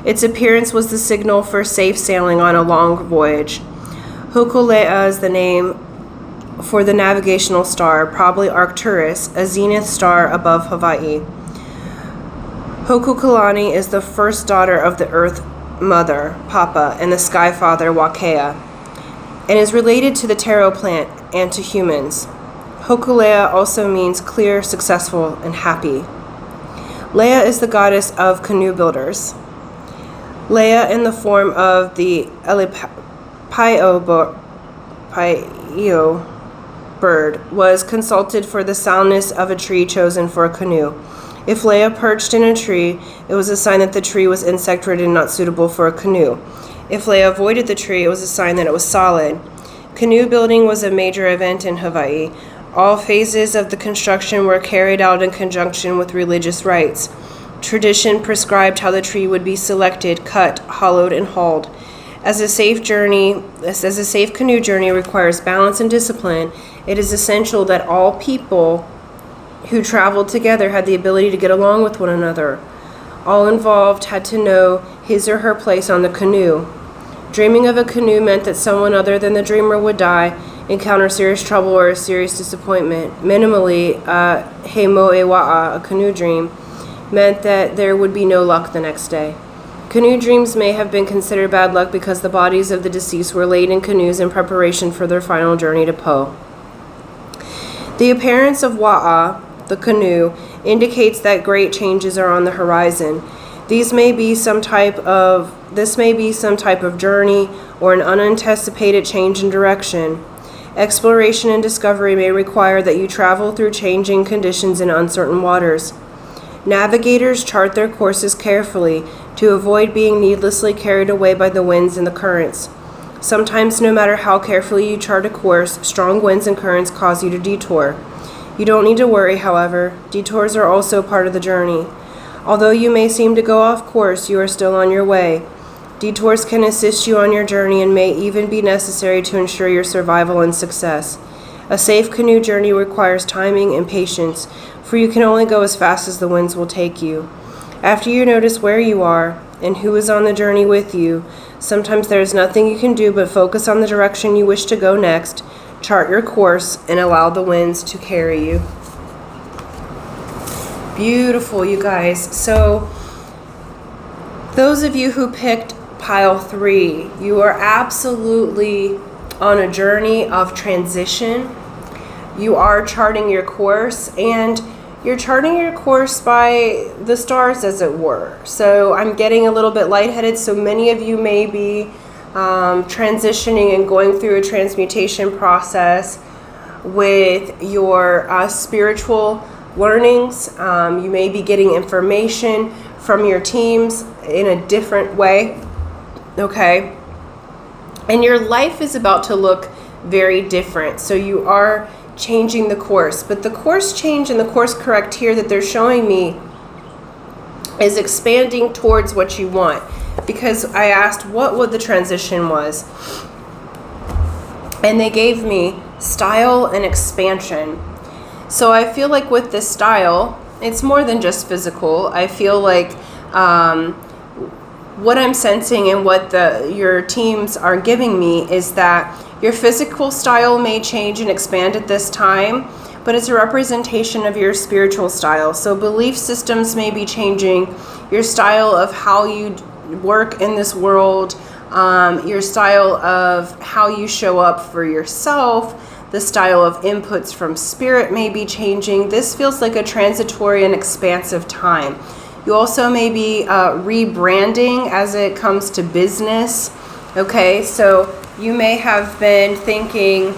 Its appearance was the signal for safe sailing on a long voyage. Hokulea is the name for the navigational star, probably Arcturus, a zenith star above Hawaii. Hokukalani is the first daughter of the Earth Mother, Papa, and the Sky Father, Wakea, and is related to the taro plant and to humans. Hokulea also means clear, successful, and happy. Leia is the goddess of canoe builders. Leia, in the form of the Elipaio bird, was consulted for the soundness of a tree chosen for a canoe. If Leia perched in a tree, it was a sign that the tree was insect-ridden and not suitable for a canoe. If Leia avoided the tree, it was a sign that it was solid. Canoe building was a major event in Hawaii. All phases of the construction were carried out in conjunction with religious rites. Tradition prescribed how the tree would be selected, cut, hollowed, and hauled. As a safe canoe journey requires balance and discipline, it is essential that all people who traveled together had the ability to get along with one another. All involved had to know his or her place on the canoe. Dreaming of a canoe meant that someone other than the dreamer would die, encounter serious trouble, or a serious disappointment. Minimally, he moewa'a, a canoe dream, meant that there would be no luck the next day. Canoe dreams may have been considered bad luck because the bodies of the deceased were laid in canoes in preparation for their final journey to Po. The appearance of Wa'a, the canoe, indicates that great changes are on the horizon. This may be some type of journey or an unanticipated change in direction. Exploration and discovery may require that you travel through changing conditions in uncertain waters. Navigators chart their courses carefully to avoid being needlessly carried away by the winds and the currents. Sometimes, no matter how carefully you chart a course, strong winds and currents cause you to detour. You don't need to worry, however. Detours are also part of the journey. Although you may seem to go off course, you are still on your way. Detours can assist you on your journey and may even be necessary to ensure your survival and success. A safe canoe journey requires timing and patience, for you can only go as fast as the winds will take you. After you notice where you are and who is on the journey with you, sometimes there is nothing you can do but focus on the direction you wish to go next, chart your course, and allow the winds to carry you. Beautiful, you guys. So, those of you who picked pile 3, you are absolutely on a journey of transition. You are charting your course, and you're charting your course by the stars, as it were. So I'm getting a little bit lightheaded, so many of you may be transitioning and going through a transmutation process with your spiritual learnings. You may be getting information from your teams in a different way, okay? And your life is about to look very different. So you are changing the course, but the course change and the course correct here that they're showing me is expanding towards what you want, because I asked what the transition was, and they gave me style and expansion. So I feel like with this style, it's more than just physical. I feel like what I'm sensing and what your teams are giving me is that your physical style may change and expand at this time, but it's a representation of your spiritual style. So belief systems may be changing, your style of how you work in this world, your style of how you show up for yourself, the style of inputs from spirit may be changing. This feels like a transitory and expansive time. You also may be rebranding as it comes to business. Okay, so you may have been thinking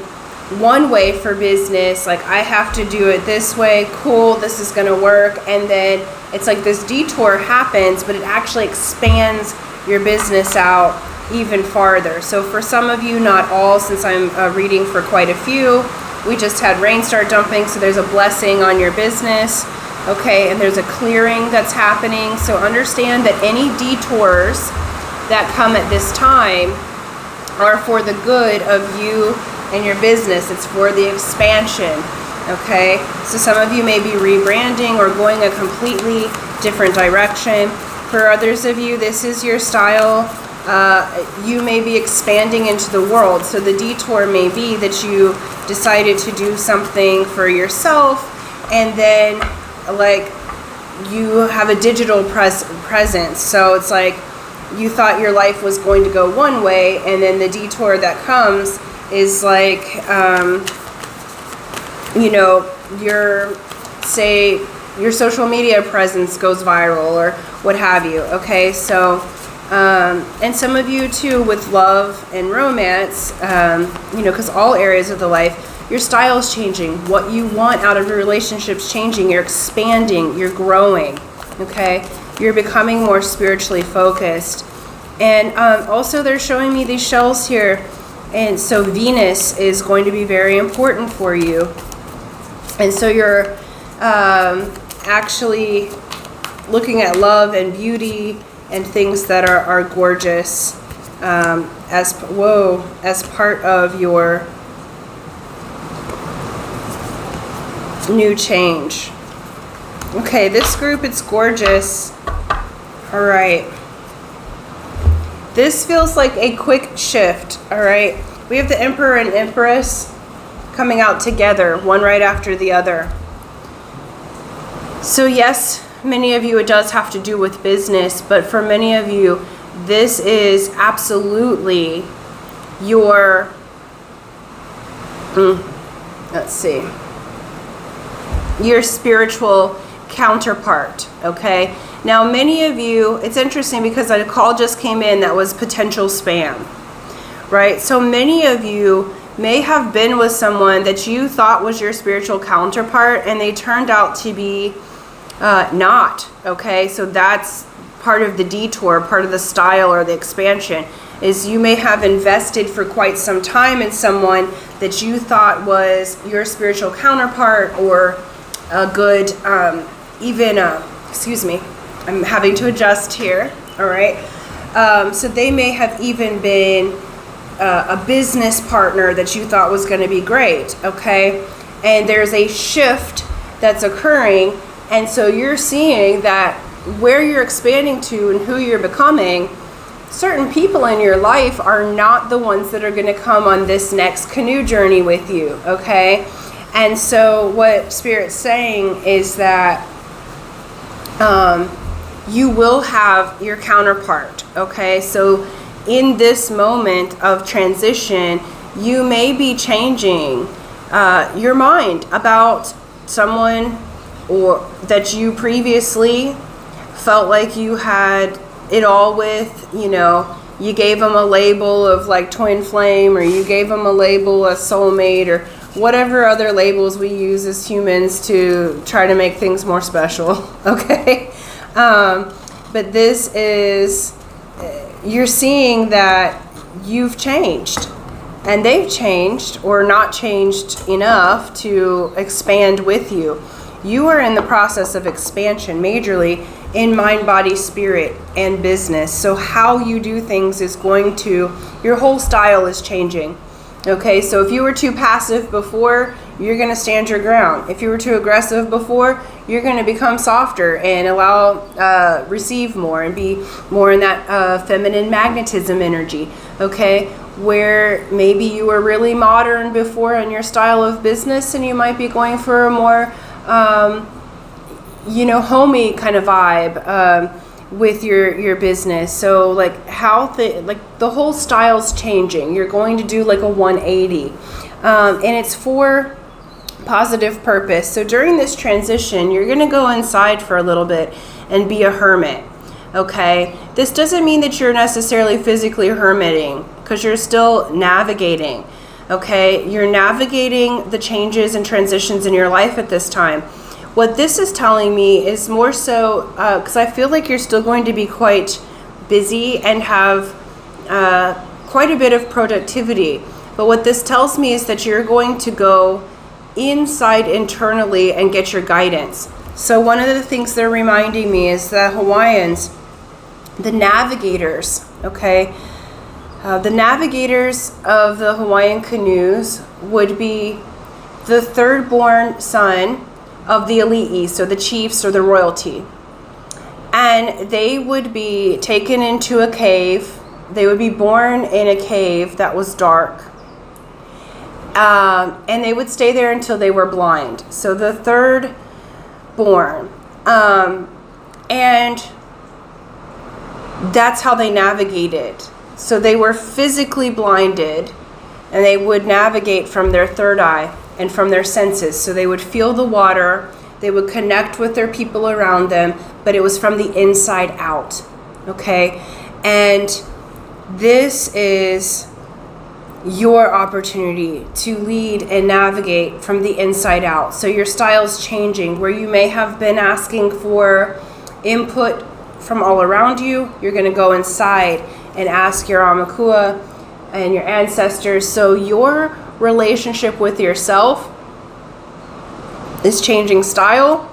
one way for business, like I have to do it this way, cool, this is going to work, and then it's like this detour happens, but it actually expands your business out even farther. So for some of you, not all, since I'm reading for quite a few, we just had rain start dumping, so there's a blessing on your business, okay, and there's a clearing that's happening. So understand that any detours that come at this time are for the good of you and your business. It's for the expansion, okay? So some of you may be rebranding or going a completely different direction. For others of you, this is your style. You may be expanding into the world. So the detour may be that you decided to do something for yourself, and then like you have a digital presence. So it's like you thought your life was going to go one way, and then the detour that comes is like, your social media presence goes viral or what have you. Okay, so and some of you too with love and romance, because all areas of the life, your style is changing. What you want out of your relationship's changing. You're expanding, you're growing, okay? You're becoming more spiritually focused. And also they're showing me these shells here. And so Venus is going to be very important for you. And so you're actually looking at love and beauty and things that are gorgeous as part of your new change. Okay, this group, it's gorgeous. All right. This feels like a quick shift, all right? We have the Emperor and Empress coming out together, one right after the other. So yes, many of you, it does have to do with business, but for many of you, this is absolutely your, your spiritual counterpart, okay? Now, many of you, it's interesting because a call just came in that was potential spam, right? So many of you may have been with someone that you thought was your spiritual counterpart, and they turned out to be not, okay? So that's part of the detour, part of the style or the expansion, is you may have invested for quite some time in someone that you thought was your spiritual counterpart or a good, I'm having to adjust here, all right? So they may have even been a business partner that you thought was going to be great, okay? And there's a shift that's occurring, and so you're seeing that where you're expanding to and who you're becoming, certain people in your life are not the ones that are going to come on this next canoe journey with you, okay? And so what Spirit's saying is that you will have your counterpart, okay? So in this moment of transition, you may be changing your mind about someone or that you previously felt like you had it all with, you gave them a label of like twin flame, or you gave them a label of soulmate, or whatever other labels we use as humans to try to make things more special, okay? But this is, you're seeing that you've changed, and they've changed or not changed enough to expand with you. You are in the process of expansion majorly in mind, body, spirit, and business. So how you do things is going to, your whole style is changing. Okay, so if you were too passive before, you're going to stand your ground. If you were too aggressive before, you're going to become softer and receive more and be more in that feminine magnetism energy, okay? Where maybe you were really modern before in your style of business, and you might be going for a more, homey kind of vibe with your business. So like the whole style's changing. You're going to do like a 180, and it's for positive purpose. So during this transition, you're going to go inside for a little bit and be a hermit. Okay, this doesn't mean that you're necessarily physically hermiting, because you're still navigating. Okay, you're navigating the changes and transitions in your life at this time. What this is telling me is more so, because I feel like you're still going to be quite busy and have quite a bit of productivity. But what this tells me is that you're going to go inside internally and get your guidance. So one of the things they're reminding me is that Hawaiians, the navigators, okay, the navigators of the Hawaiian canoes would be the third born son of the ali'i, so the chiefs or the royalty. And they would be taken into a cave. They would be born in a cave that was dark. And they would stay there until they were blind. So the third born. And that's how they navigated. So they were physically blinded, and they would navigate from their third eye and from their senses. So they would feel the water, they would connect with their people around them, but it was from the inside out. Okay? And this is your opportunity to lead and navigate from the inside out. So your style's changing. Where you may have been asking for input from all around you, you're going to go inside and ask your Amakua and your ancestors. So your relationship with yourself is changing style,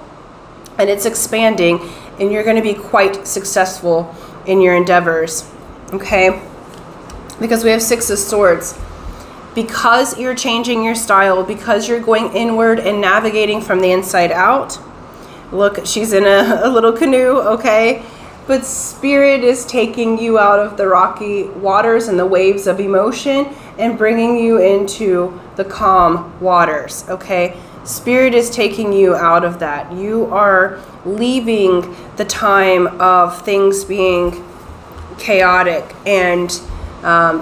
and it's expanding, and you're going to be quite successful in your endeavors. Okay? Because we have Six of Swords. Because you're changing your style, because you're going inward and navigating from the inside out. Look, she's in a little canoe, okay? But Spirit is taking you out of the rocky waters and the waves of emotion and bringing you into the calm waters, okay? Spirit is taking you out of that. You are leaving the time of things being chaotic and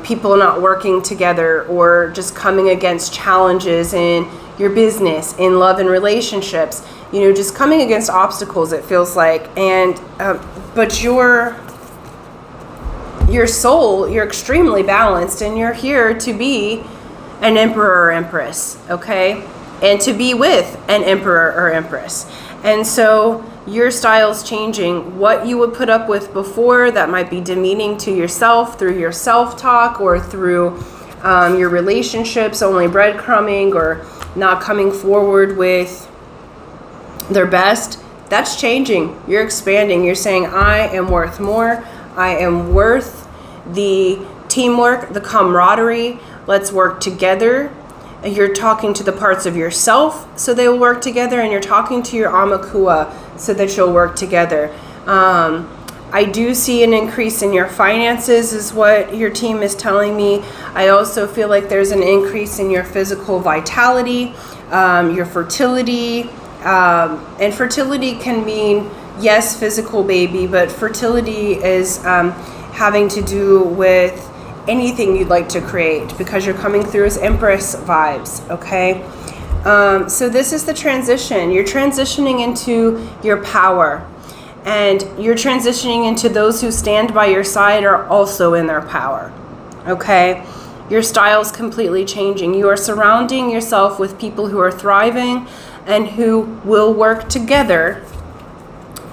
people not working together, or just coming against challenges in your business, in love and relationships, just coming against obstacles, it feels like. And but your soul, you're extremely balanced, and you're here to be an emperor or empress, okay? And to be with an emperor or empress. And so your style's changing. What you would put up with before that might be demeaning to yourself through your self-talk, or through your relationships, only breadcrumbing, or not coming forward with their best, that's changing. You're expanding. You're saying, I am worth more. I am worth the teamwork, the camaraderie. Let's work together. You're talking to the parts of yourself so they will work together, and you're talking to your Amakua so that you'll work together. I do see an increase in your finances is what your team is telling me. I also feel like there's an increase in your physical vitality, your fertility. And fertility can mean, yes, physical baby, but fertility is having to do with anything you'd like to create, because you're coming through as Empress vibes, okay? So this is the transition. You're transitioning into your power, and you're transitioning into those who stand by your side are also in their power, okay? Your style's completely changing. You are surrounding yourself with people who are thriving and who will work together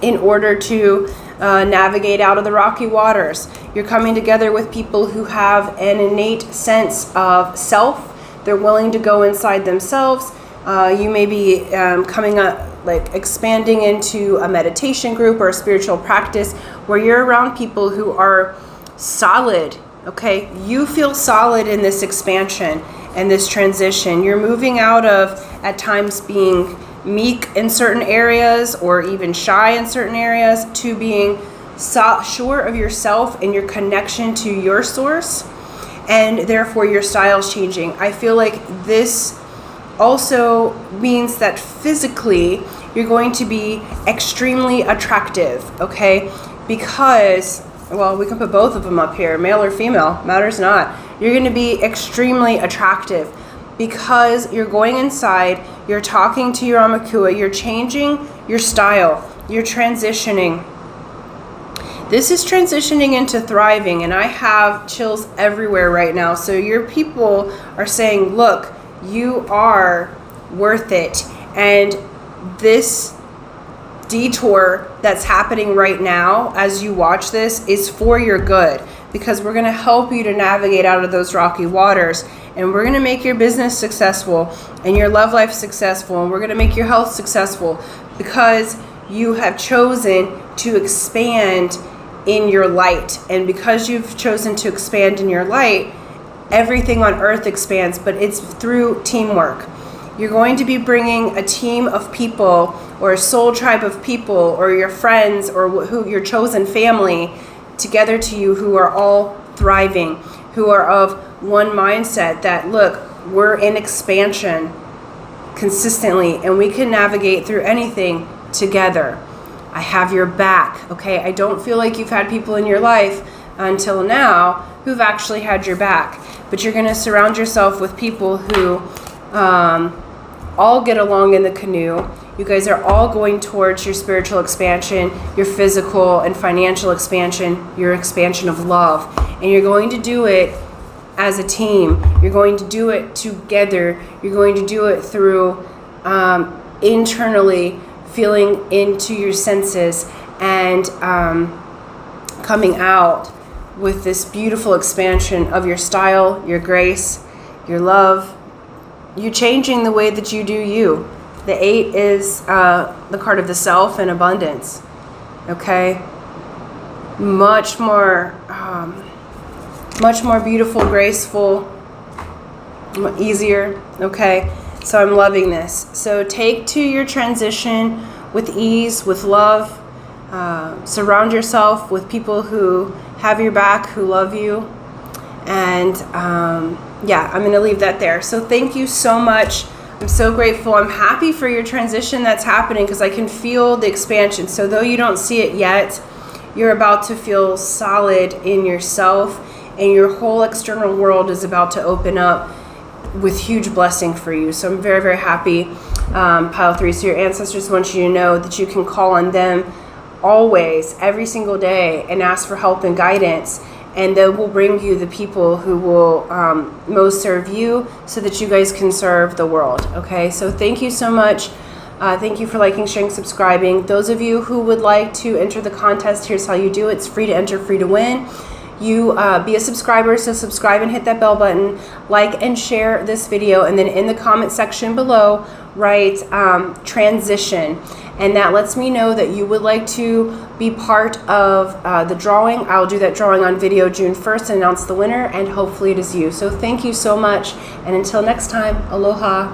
in order to navigate out of the rocky waters. You're coming together with people who have an innate sense of self. They're willing to go inside themselves. You may be coming up, like expanding into a meditation group or a spiritual practice where you're around people who are solid, okay? You feel solid in this expansion and this transition. You're moving out of at times being meek in certain areas or even shy in certain areas, to being sure of yourself and your connection to your source, and therefore your style's changing. I feel like this also means that physically you're going to be extremely attractive, okay? Because, well, we can put both of them up here, male or female, matters not. You're going to be extremely attractive because you're going inside, you're talking to your Amakua, you're changing your style, you're transitioning. This is transitioning into thriving, and I have chills everywhere right now. So your people are saying, look, you are worth it. And this detour that's happening right now as you watch this is for your good, because we're going to help you to navigate out of those rocky waters, and we're going to make your business successful and your love life successful, and we're going to make your health successful because you have chosen to expand in your light. And because you've chosen to expand in your light, everything on earth expands, but it's through teamwork. You're going to be bringing a team of people or a soul tribe of people or your friends or who your chosen family together to you, who are all thriving, who are of one mindset that, look, we're in expansion consistently and we can navigate through anything together. I have your back, okay? I don't feel like you've had people in your life until now who've actually had your back, but you're going to surround yourself with people who all get along in the canoe. You guys are all going towards your spiritual expansion, your physical and financial expansion, your expansion of love. And you're going to do it as a team. You're going to do it together. You're going to do it through internally feeling into your senses and coming out with this beautiful expansion of your style, your grace, your love. You're changing the way that you do you. The 8 is the card of the self and abundance. Okay? Much more beautiful, graceful, easier. Okay? So I'm loving this. So take to your transition with ease, with love. Surround yourself with people who have your back, who love you. And yeah, I'm going to leave that there. So thank you so much. I'm so grateful. I'm happy for your transition that's happening because I can feel the expansion. So though you don't see it yet, you're about to feel solid in yourself, and your whole external world is about to open up with huge blessing for you. So I'm very, very happy, Pile 3. So your ancestors want you to know that you can call on them always, every single day, and ask for help and guidance. And they will bring you the people who will most serve you so that you guys can serve the world. Okay, so thank you so much. Thank you for liking, sharing, subscribing. Those of you who would like to enter the contest, here's how you do it. It's free to enter, free to win. You be a subscriber, so subscribe and hit that bell button. Like and share this video, and then in the comment section below, write transition. And that lets me know that you would like to be part of the drawing. I'll do that drawing on video June 1st and announce the winner, and hopefully it is you. So thank you so much, and until next time, aloha.